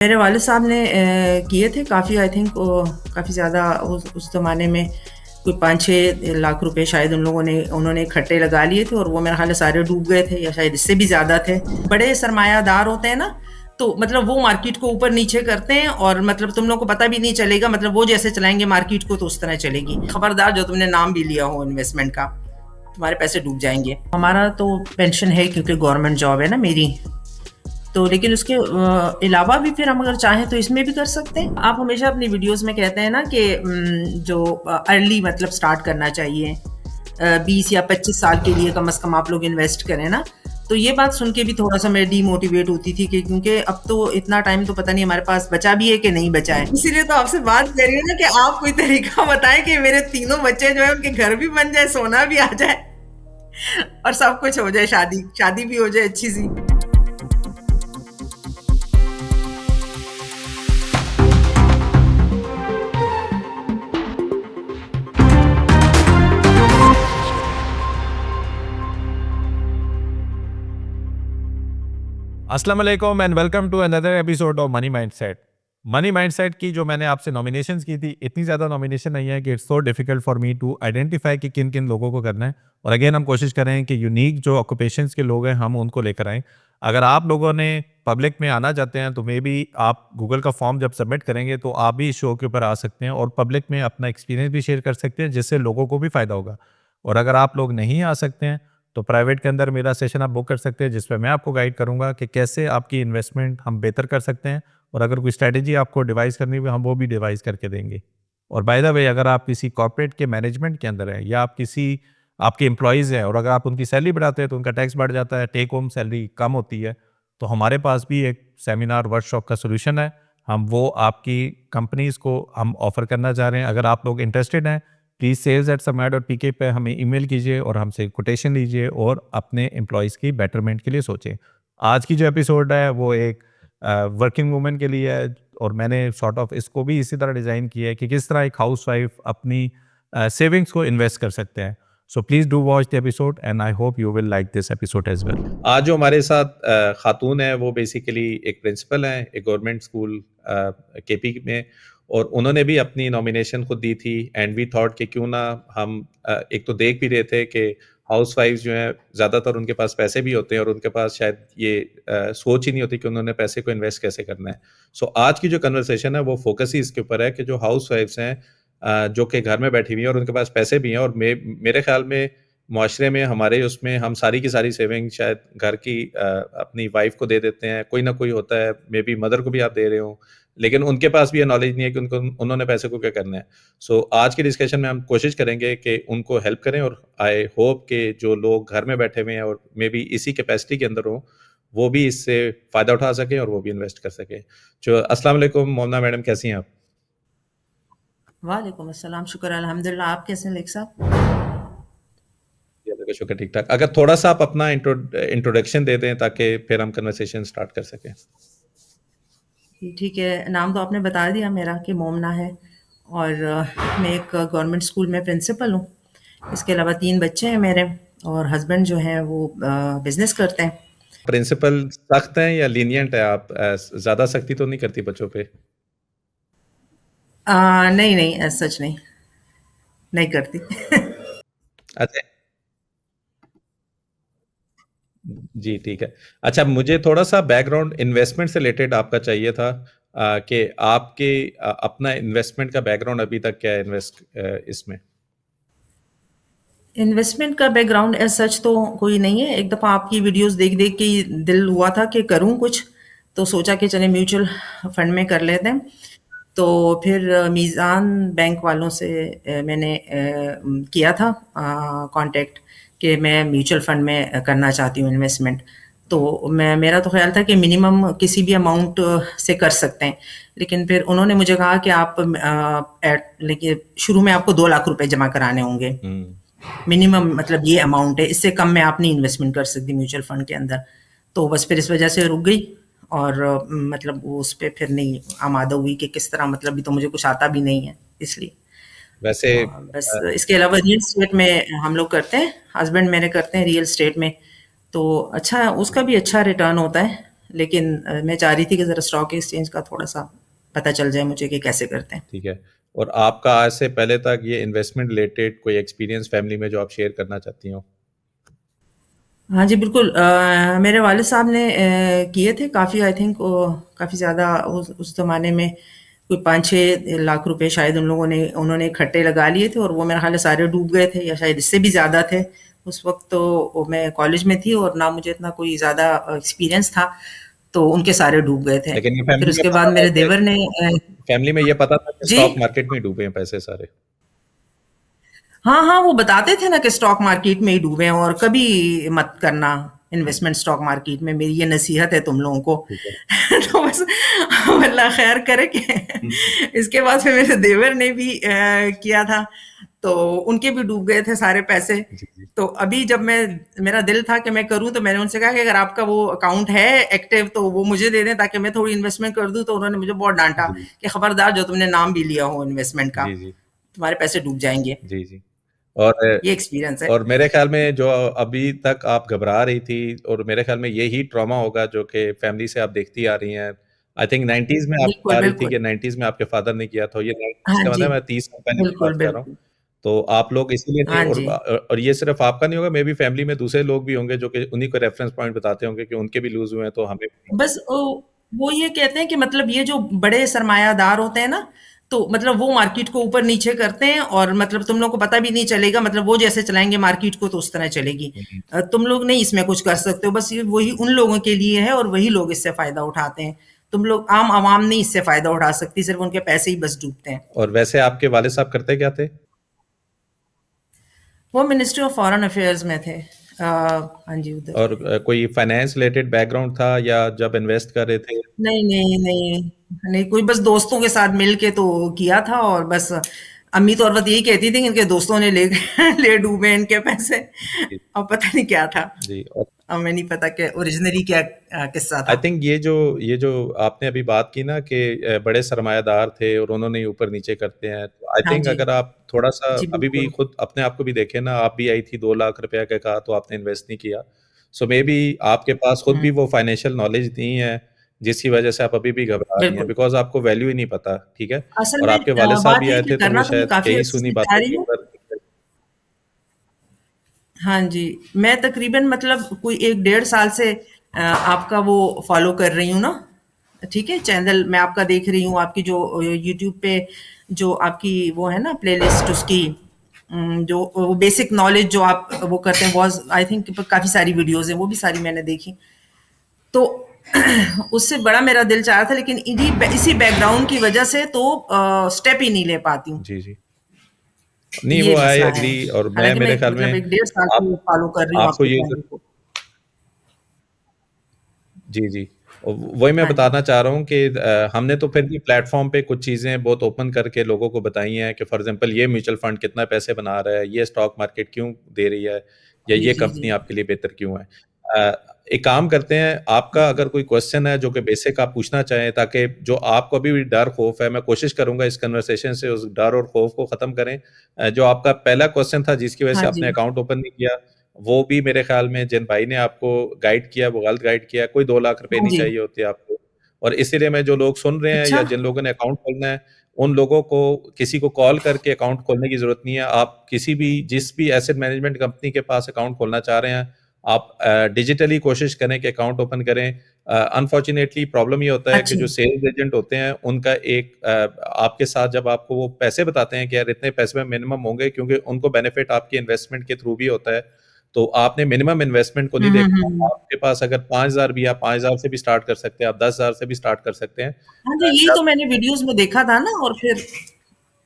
मेरे वालिद साहब ने किए थे काफ़ी, आई थिंक काफ़ी ज़्यादा उस ज़माने में कोई 5-6 लाख रुपए शायद उन्होंने इकट्ठे लगा लिए थे और वो मेरा ख़्याल है सारे डूब गए थे या शायद इससे भी ज़्यादा थे। बड़े सरमायादार होते हैं ना, तो मतलब वो मार्केट को ऊपर-नीचे करते हैं और मतलब तुम लोगों को पता भी नहीं चलेगा, मतलब वो जैसे चलाएँगे मार्केट को तो उस तरह चलेगी। खबरदार जो तुमने नाम भी लिया हो इन्वेस्टमेंट का, तुम्हारे पैसे डूब जाएँगे। हमारा तो पेंशन है क्योंकि गवर्नमेंट जॉब है ना मेरी। तो लेकिन उसके अलावा भी फिर हम अगर चाहें तो इसमें भी कर सकते हैं। आप हमेशा अपनी वीडियोस में कहते हैं ना कि जो अर्ली मतलब स्टार्ट करना चाहिए, 20 या 25 साल के लिए कम से कम आप लोग इन्वेस्ट करें ना। तो ये बात सुन के भी थोड़ा सा मैं डीमोटिवेट होती थी कि क्योंकि अब तो इतना टाइम तो पता नहीं हमारे पास बचा भी है कि नहीं बचा है। इसीलिए तो आपसे बात कर रही हूँ ना कि आप कोई तरीका बताएं कि मेरे तीनों बच्चे जो है उनके घर भी बन जाए, सोना भी आ जाए और सब कुछ हो जाए, शादी शादी भी हो जाए अच्छी सी। अस्सलाम वालेकुम and welcome to another episode of money mindset. Money mindset की जो मैंने आपसे नॉमिनेशंस की थी, इतनी ज़्यादा नॉमिनेशन नहीं है कि it's so difficult for me to identify कि किन किन लोगों को करना है। और अगेन हम कोशिश करें कि यूनिक जो ऑक्यूपेशंस के लोग हैं हम उनको लेकर आएँ। अगर आप लोगों ने पब्लिक में आना चाहते हैं तो मे बी आप गूगल का फॉर्म जब सबमिट करेंगे तो आप भी इस शो के ऊपर आ सकते हैं और पब्लिक में अपना एक्सपीरियंस भी शेयर कर सकते हैं, जिससे लोगों को भी फ़ायदा होगा। और अगर आप लोग नहीं आ सकते हैं तो प्राइवेट के अंदर मेरा सेशन आप बुक कर सकते हैं, जिसमें मैं आपको गाइड करूंगा कि कैसे आपकी इन्वेस्टमेंट हम बेहतर कर सकते हैं। और अगर कोई स्ट्रैटेजी आपको डिवाइस करनी हो हम वो भी डिवाइस करके देंगे। और बाय द वे, अगर आप किसी कॉर्पोरेट के मैनेजमेंट के अंदर हैं या आप किसी आपके एम्प्लॉयज़ हैं और अगर आप उनकी सैलरी बढ़ाते हैं तो उनका टैक्स बढ़ जाता है, टेक होम सैलरी कम होती है, तो हमारे पास भी एक सेमिनार वर्कशॉप का सोल्यूशन है। हम वो आपकी कंपनीज़ को हम ऑफ़र करना चाह रहे हैं। अगर आप लोग इंटरेस्टेड हैं, प्लीज़ sales@samaya.pk पे हमें ईमेल कीजिए और हमसे कोटेशन लीजिए और अपने एम्प्लॉयज़ की बेटरमेंट के लिए सोचें। आज की जो एपिसोड है वो एक वर्किंग वूमेन के लिए है और मैंने सॉर्ट ऑफ इसको भी इसी तरह डिज़ाइन किया है कि किस तरह एक हाउसवाइफ अपनी सेविंग्स को इन्वेस्ट कर सकते हैं। So please do watch the episode and I hope you will like this episode as well. आज जो हमारे साथ खातून है वो बेसिकली एक प्रिंसिपल हैं एक गवर्नमेंट स्कूल केपी में, और उन्होंने भी अपनी नॉमिनेशन खुद दी थी। एंड वी थॉट कि क्यों ना हम एक तो देख भी रहे थे कि हाउसवाइफ्स जो हैं ज़्यादातर उनके पास पैसे भी होते हैं और उनके पास शायद ये सोच ही नहीं होती कि उन्होंने पैसे को इन्वेस्ट कैसे करना है। सो आज की जो कन्वर्सेशन है वो फोकस ही इसके ऊपर है कि जो हाउसवाइफ्स हैं जो कि घर में बैठी हुई हैं और उनके पास पैसे भी हैं, और मेरे ख्याल में मुआशरे में हमारे उसमें हम सारी की सारी सेविंग शायद घर की अपनी वाइफ को दे देते हैं। कोई ना कोई होता है, मे बी मदर को भी आप दे रहे हो, लेकिन उनके पास भी ये नॉलेज नहीं है कि उनको उन्होंने पैसे को क्या करना है। सो आज की डिस्कशन में हम कोशिश करेंगे कि उनको हेल्प करें, और आई होप कि जो लोग घर में बैठे हुए हैं और मे बी इसी कैपेसिटी के अंदर हो, वो भी इससे फ़ायदा उठा सकें और वो भी इन्वेस्ट कर सकें। जो अस्सलाम वालेकुम मोमना मैडम, कैसी हैं आप? वालेकुम अस्सलाम, शुक्र अल्हम्दुलिल्लाह। आप कैसे हैं लेक साहब? जी, अल्लाह का शुक्र, ठीक-ठाक। अगर थोड़ा-सा आप अपना इंट्रोडक्शन दे दें ताकि फिर हम कन्वर्सेशन स्टार्ट कर सकें। ठीक है, नाम तो आपने बता दिया मेरा कि मोमना है और मैं एक गवर्नमेंट स्कूल में प्रिंसिपल हूँ। इसके अलावा 3 बच्चे हैं मेरे और हस्बैंड जो हैं वो बिज़नेस करते हैं। प्रिंसिपल सख्त हैं या लीनिएंट है? आप ज़्यादा सख्ती तो नहीं करती बच्चों पे? नहीं, नहीं, सच नहीं, नहीं करती। अच्छा। जी, ठीक है। अच्छा, मुझे थोड़ा-सा बैकग्राउंड इन्वेस्टमेंट से रिलेटेड आपका चाहिए था, कि आपके अपना इन्वेस्टमेंट का बैकग्राउंड अभी तक क्या है इसमें? इन्वेस्टमेंट का बैकग्राउंड एज़ सच तो कोई नहीं है। एक दफ़ा आपकी वीडियोज़ देख-देख के ही दिल हुआ था कि करूँ कुछ, तो सोचा कि चलें म्यूचुअल फंड में कर लेते हैं। तो फिर मीज़ान बैंक वालों से मैंने किया था कॉन्टैक्ट कि मैं म्यूचुअल फ़ंड में करना चाहती हूँ इन्वेस्टमेंट। तो मेरा तो ख़्याल था कि मिनिमम किसी भी अमाउंट से कर सकते हैं। लेकिन फिर उन्होंने मुझे कहा कि आप लेकिन शुरू में आपको 2 लाख रुपए जमा कराने होंगे। हुँ। मिनिमम मतलब ये अमाउंट है, इससे कम में आप नहीं इन्वेस्टमेंट कर सकती म्यूचुअल फ़ंड के अंदर। तो बस फिर इस वजह से रुक गई और मतलब वो उस पे फिर नहीं आमादा हुई कि किस तरह, मतलब अभी तो मुझे कुछ आता भी नहीं है इसलिए। वैसे और बस इसके अलावा रियल एस्टेट में हम लोग करते हैं, हस्बैंड मेरे करते हैं रियल एस्टेट में। तो अच्छा उसका भी अच्छा रिटर्न होता है। लेकिन मैं चाह रही थी कि ज़रा स्टॉक एक्सचेंज का थोड़ा-सा पता चल जाए मुझे कि कैसे करते हैं। ठीक है। और आपका आज से पहले तक ये इन्वेस्टमेंट रिलेटेड कोई एक्सपीरियंस फैमिली में जो आप शेयर करना चाहती हो? हाँ जी, बिल्कुल मेरे वालिद साहब ने किए थे काफ़ी आई थिंक काफ़ी ज़्यादा उस ज़माने में कोई 5-6 लाख रुपए शायद उन्होंने इकट्ठे लगा लिए थे और वो मेरे ख़्याल है सारे डूब गए थे या शायद इससे भी ज़्यादा थे। उस वक़्त तो मैं कॉलेज में थी और ना मुझे इतना कोई ज़्यादा एक्सपीरियंस था, तो उनके सारे डूब गए थे। लेकिन ये फिर फैमिली में उसके बाद पता था मेरे कि देवर ने फैमिली में ये पता था कि जी? स्टॉक मार्केट में ही डूबे हैं पैसे सारे? हाँ, हाँ, वो बताते थे ना कि स्टॉक मार्केट में ही डूबे हैं और कभी मत करना इन्वेस्टमेंट स्टॉक मार्केट में, मेरी ये नसीहत है तुम लोगों को। ठीक है। तो बस अल्लाह खैर करे कि इसके बाद फिर मेरे देवर ने भी किया था, तो उनके भी डूब गए थे सारे पैसे। जी, जी। तो अभी जब मेरा दिल था कि मैं करूँ तो मैंने उनसे कहा कि अगर आपका वो अकाउंट है एक्टिव तो वो मुझे दे दें ताकि मैं थोड़ी इन्वेस्टमेंट कर दूँ, तो उन्होंने मुझे बहुत डाँटा जी, कि खबरदार जो तुमने नाम भी लिया हो इन्वेस्टमेंट का, जी, जी, तुम्हारे पैसे डूब जाएँगे। जी, जी। और ये एक्सपीरियंस है। और मेरे ख़्याल में जो अभी तक आप घबरा रही थी और मेरे ख़्याल में यही ट्रॉमा होगा जो कि फैमिली से आप देखती आ रही हैं। आई थिंक 90s में आप बिल्कुल, बता रही थी बिल्कुल। कि 90s में आपके फ़ादर ने किया था। ये 90s हाँ का जी, मतलब मैं 30 साल पहले की बिल्कुल, बात कर रहा हूँ। बिल्कुल। तो आप लोग इसीलिए नहीं हाँ जी। और ये सिर्फ़ आपका नहीं होगा, मेबी फैमिली में दूसरे लोग भी होंगे जो कि उन्हीं को रेफ़रेंस पॉइंट बताते होंगे कि उनके भी लूज़ हुए हैं तो हमें भी। बस वो ये कहते हैं कि मतलब ये जो बड़े सरमायादार होते हैं ना, तो मतलब वो मार्केट को ऊपर-नीचे करते हैं और मतलब तुम लोग को पता भी नहीं चलेगा, मतलब वो जैसे चलाएँगे मार्केट को तो उस तरह चलेगी। हुँ, हुँ। तुम लोग नहीं इसमें कुछ कर सकते हो, बस ये वही उन लोगों के लिए है और वही लोग इससे फ़ायदा उठाते हैं। तुम लोग आम आवाम नहीं इससे फ़ायदा उठा सकती, सिर्फ़ उनके पैसे ही बस डूबते हैं। और वैसे आपके वालिद साहब करते क्या थे? वो मिनिस्ट्री ऑफ फॉरेन अफेयर्स में थे। हाँ जी, उधर और थे। कोई फाइनेंस रिलेटेड बैकग्राउंड था या जब इन्वेस्ट कर रहे थे? नहीं, नहीं, नहीं, नहीं कोई बस दोस्तों के साथ मिल के तो किया था और बस अम्मी तो और बस यही कहती थी कि इनके दोस्तों ने ले ले डूबे इनके पैसे। जी, अब पता नहीं क्या था। जी। और अब मैं नहीं पता कि ओरिजिनली क्या किस्सा आई था। थिंक ये जो आपने अभी बात की ना कि बड़े सरमायादार थे और उन्होंने ही ऊपर नीचे करते हैं। तो आई हाँ थिंक जी। अगर आप थोड़ा-सा जी, अभी भी बिल्कुल। खुद अपने आप को भी देखें ना, आप भी आई थी 2 लाख रुपया का कहा तो आपने इन्वेस्ट नहीं किया। सो मेबी आपके पास खुद भी हुँ, वो फाइनेंशियल नॉलेज नहीं है, जिसकी वजह से आप अभी भी घबरा रही हैं बिल्कुल। बिकॉज़ आपको वैल्यू ही नहीं पता, ठीक है? असल और में आपके वालिद साहब बात भी ये है आए कि थे तो करना वो तो मैं शायद काफ़ी कही अर्से सुनी से चाह बातों रही के हूँ। ऊपर। हाँ जी, मैं तकरीबन मतलब कोई 1 डेढ़ साल से आपका वो फ़ॉलो कर रही हूँ ना, ठीक है? चैनल मैं आपका देख रही हूँ, आपकी जो यूट्यूब पे जो आपकी वो है ना प्लेलिस्ट उसकी जो वो बेसिक नॉलेज जो आप वो करते हैं वाज़ आई थिंक काफ़ी सारी वीडियोज़ हैं, वो भी सारी मैंने देखी। तो उससे बड़ा मेरा दिल चाह रहा था लेकिन इसी बैकग्राउंड की वजह से तो स्टेप ही नहीं ले पाती हूँ। जी, जी। नहीं वो ये आई मसला है। एग्री और मैं हालाँकि मैं मेरे ख्याल मतलब में 1 डेढ़ साल आप से फ़ॉलो कर रही हूँ आपको आपके ये जो चैनल को। जी, जी। वही मैं हाँ जी। बताना चाह रहा हूँ कि हमने तो फिर भी प्लेटफ़ॉर्म पे कुछ चीज़ें बहुत ओपन करके लोगों को बताई हैं कि फॉर एग्ज़ाम्पल ये म्यूचुअल फंड कितना पैसे बना रहा है, ये स्टॉक मार्केट क्यों दे रही है या जी, ये जी, जी। कंपनी आपके लिए बेहतर क्यों है। एक काम करते हैं, आपका अगर कोई क्वेश्चन है जो कि बेसिक आप पूछना चाहें ताकि जो आपको अभी भी डर खौफ़ है, मैं कोशिश करूँगा इस कन्वर्सेशन से उस डर और खौफ़ को ख़त्म करें। जो आपका पहला क्वेश्चन था जिसकी वजह हाँ से जी। आपने अकाउंट ओपन नहीं किया, वो भी मेरे ख़्याल में जिन भाई ने आपको गाइड किया, वो गलत गाइड किया। कोई 2 लाख रुपए हाँ नहीं जी। चाहिए होते आपको और इसीलिए मैं जो लोग सुन रहे हैं अच्छा, या जिन लोगों ने अकाउंट खोलना है, उन लोगों को किसी को कॉल करके अकाउंट खोलने की ज़रूरत नहीं है। आप किसी भी जिस भी एसेट मैनेजमेंट कंपनी के पास अकाउंट खोलना चाह रहे हैं, आप डिजिटली कोशिश करें कि अकाउंट ओपन करें। अनफॉर्चुनेटली प्रॉब्लम ये होता है कि अच्छी। जो सेल्स एजेंट होते हैं, उनका एक आपके साथ जब आपको वो पैसे बताते हैं कि यार इतने पैसे में मिनिमम होंगे क्योंकि उनको बेनिफिट आपके इन्वेस्टमेंट के थ्रू भी होता है। तो आपने मिनिमम इन्वेस्टमेंट को हुँ, नहीं हुँ, देखना। हुँ। आपके पास अगर 5,000 भी, आप 5,000 से भी स्टार्ट कर सकते हैं, आप 10,000 से भी स्टार्ट कर सकते हैं। हाँ जी, यही जब तो मैंने वीडियोज़ में देखा था ना और फिर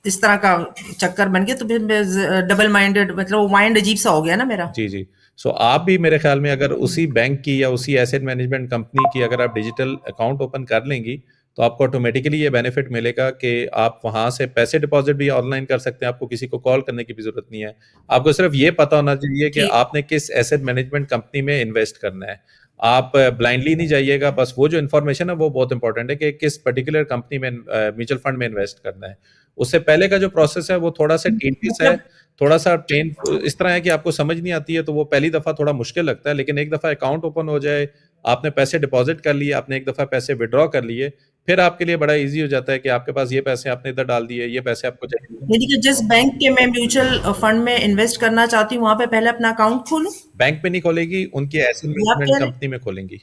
इस तरह का चक्कर बन गया तो फिर मैं डबल माइंडेड मतलब वो माइंड अजीब-सा हो गया ना मेरा। जी, जी। सो आप भी मेरे ख़्याल में अगर उसी बैंक की या उसी एसेट मैनेजमेंट कंपनी की अगर आप डिजिटल अकाउंट ओपन कर लेंगी, तो आपको ऑटोमैटिकली ये बेनिफिट मिलेगा कि आप वहाँ से पैसे डिपॉज़िट भी ऑनलाइन कर सकते हैं, आपको किसी को कॉल करने की भी ज़रूरत नहीं है। आपको सिर्फ़ ये पता होना चाहिए कि ठीक। आपने किस एसेट मैनेजमेंट कंपनी में इन्वेस्ट करना है। आप ब्लाइंडली नहीं जाइएगा, बस वो जो इन्फॉर्मेशन है वो बहुत इम्पोर्टेंट है कि किस पर्टिकुलर कंपनी में म्यूचुअल फंड में इन्वेस्ट करना है। उससे पहले का जो प्रोसेस है वो थोड़ा-सा टीडियस है, मतलब थोड़ा-सा पेन इस तरह है कि आपको समझ नहीं आती है तो वो पहली दफ़ा थोड़ा मुश्किल लगता है, लेकिन एक दफ़ा अकाउंट ओपन हो जाए, आपने पैसे डिपॉजिट कर लिए, आपने एक दफ़ा पैसे विड्रॉ कर लिए, फिर आपके लिए बड़ा ईज़ी हो जाता है कि आपके पास ये पैसे आपने इधर डाल दिए, ये पैसे आपको चाहिए। यानी कि जिस बैंक के मैं म्यूचुअल फंड में इन्वेस्ट करना चाहती हूँ, वहाँ पे पहले अपना अकाउंट खोलूँ? बैंक में नहीं खोलेगी, उनकी एसेट ये आप मैनेजमेंट कह रहे हैं? कंपनी में खोलेंगी।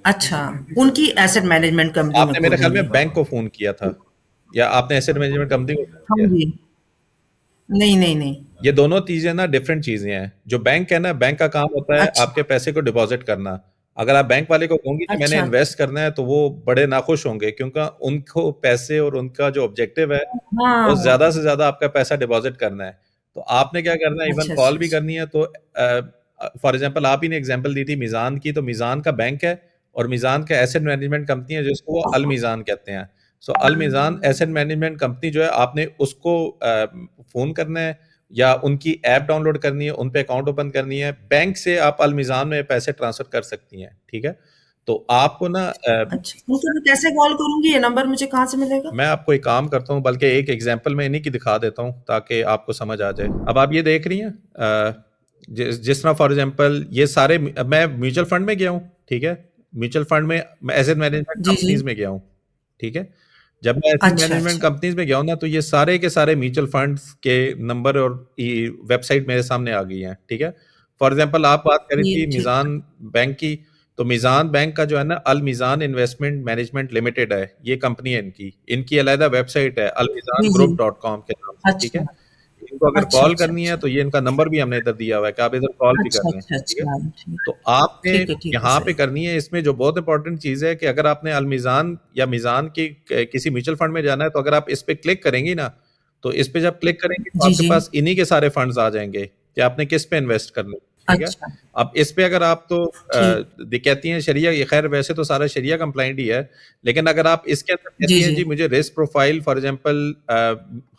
अच्छा, उनकी एसेट मैनेजमेंट कंपनी में आपने मेरे ख्याल खोलूँगी। में बैंक को फ़ोन किया था, या आपने एसेट मैनेजमेंट कंपनी को फ़ोन हाँ किया? जी। नहीं, नहीं, नहीं। ये दोनों चीज़ें ना डिफरेंट चीज़ें हैं। जो बैंक है ना, बैंक का काम होता है अच्छा, आपके पैसे को डिपॉज़िट करना। अगर आप बैंक वाले को कहोगे कि मैंने अच्छा। इन्वेस्ट करना है, तो वो बड़े नाखुश होंगे, क्योंकि उनको पैसे और उनका जो ऑब्जेक्टिव है, वो हाँ। ज़्यादा से ज़्यादा आपका पैसा डिपॉज़िट करना है। तो आपने क्या करना है, इवन अच्छा, कॉल अच्छा, भी अच्छा। करनी है तो फॉर एग्ज़ाम्पल आप ही ने एग्ज़ाम्पल दी थी मीज़ान की, तो मीज़ान का बैंक है और मीज़ान का एसेट मैनेजमेंट कंपनी है जिसको वो अल मीज़ान कहते हैं। सो अल मीज़ान एसेट मैनेजमेंट कंपनी जो है, आपने उसको फ़ोन करना है या उनकी ऐप डाउनलोड करनी है, उन पे अकाउंट ओपन करनी है। बैंक से आप अल मीज़ान में पैसे ट्रांसफ़र कर सकती हैं, ठीक है? तो आपको ना अच्छा, उनको मैं कैसे कॉल करूँगी? ये नंबर मुझे कहाँ से मिलेगा? मैं आपको एक काम करता हूँ, बल्कि एक एग्ज़ाम्पल मैं इन्हीं की दिखा देता हूँ ताकि आपको समझ आ जाए। अब आप ये देख रही हैं जिस तरह फॉर एग्ज़ाम्पल ये सारे अब मैं म्यूचुअल फंड में गया हूँ, ठीक है? म्यूचुअल फंड में मैं एसेट मैनेजमेंट जी, जी। कंपनीज़ में गया हूँ, ठीक है? जब मैं एसेट अच्छा, मैनेजमेंट अच्छा। कंपनीज़ में गया हूँ ना, तो ये सारे के सारे म्यूचुअल फंड्स के नंबर और वेबसाइट मेरे सामने आ गई हैं, ठीक है? फॉर एग्ज़ाम्पल आप बात कर रही थी ठीक है। मीज़ान बैंक की, तो मीज़ान बैंक का जो है ना, अल मीज़ान इन्वेस्टमेंट मैनेजमेंट लिमिटेड है, ये कंपनी है इनकी। इनकी अलहदा वेबसाइट है जी, जी। almizangroup.com के नाम से, ठीक है? अच्छा। इनको अगर अच्छा, कॉल अच्छा, करनी है अच्छा। तो ये इनका नंबर भी हमने इधर दिया हुआ है कि आप इधर कॉल भी कर अच्छा, लें, अच्छा, ठीक है? अच्छा। ठीक तो आपने ठीक है, यहाँ पे सही। करनी है, इसमें जो बहुत इंपॉर्टेंट चीज़ है कि अगर आपने अलमीज़ान या मीज़ान की किसी म्यूचुअल फंड में जाना है, तो अगर आप इस पे क्लिक करेंगी ना, तो इस पे जब क्लिक करेंगे तो जी, आपके जी। पास इन्हीं के सारे फंड्स आ जाएंगे कि आपने किस पे इन्वेस्ट करना है, ठीक है? अच्छा, अब इस पे अगर आप तो ठीक। कहती हैं शरिया, ये खैर वैसे तो सारा शरिया कंप्लाइंट ही है, लेकिन अगर आप इसके अंदर जी, कहती हैं जी। जी मुझे risk profile for example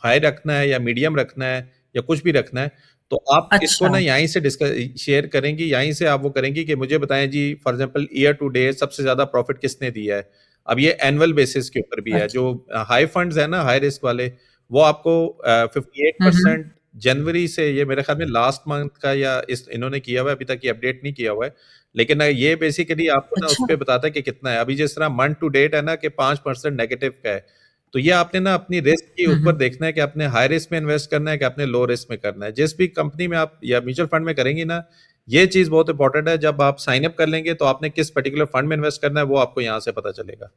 high रखना है या मीडियम रखना है या कुछ भी रखना है, तो आप इसको अच्छा। ना यहीं से डिस्कस शेयर करेंगी, यहीं से आप वो करेंगी कि मुझे बताएं जी for example year to date सबसे ज्यादा प्रॉफिट किसने दिया है। अब ये एनुअल बेसिस के ऊपर भी है, अच्छा। जो हाई फंड्स है ना, हाई रिस्क वाले, वो आपको 58% हुँ। जनवरी से, ये मेरे ख्याल में लास्ट मंथ का या इस इन्होंने किया हुआ है, अभी तक ये अपडेट नहीं किया हुआ है, लेकिन ये बेसिकली आपको ना उस अच्छा। पे बताता है कि कितना है। अभी जिस तरह मंथ टू डेट है ना कि 5% नेगेटिव का है, तो ये आपने ना अपनी रिस्क के हुँ, ऊपर हुँ। देखना है कि आपने हाई रिस्क में इन्वेस्ट करना है कि आपने लो रिस्क में करना है। जिस भी कंपनी में आप या म्यूचुअल फंड में करेंगी ना, ये चीज़ बहुत इंपॉर्टेंट है। जब आप साइन अप कर लेंगे तो आपने किस पर्टिकुलर फंड में इन्वेस्ट करना है, वो आपको यहाँ से पता चलेगा।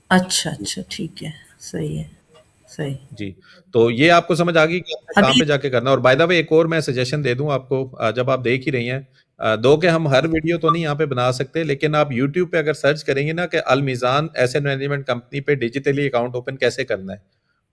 अच्छा, अच्छा, ठीक है। सही है, सही। जी, तो ये आपको समझ आ गई कि आपने कहाँ अभी पे जाके करना है। और बाय द वे एक और मैं सजेशन दे दूँ आपको, जब आप देख ही रही हैं, दो कि हम हर वीडियो तो नहीं यहाँ पे बना सकते, लेकिन आप यूट्यूब पे अगर सर्च करेंगे ना कि अल मीज़ान एसेट मैनेजमेंट कंपनी पे डिजिटली अकाउंट ओपन कैसे करना है,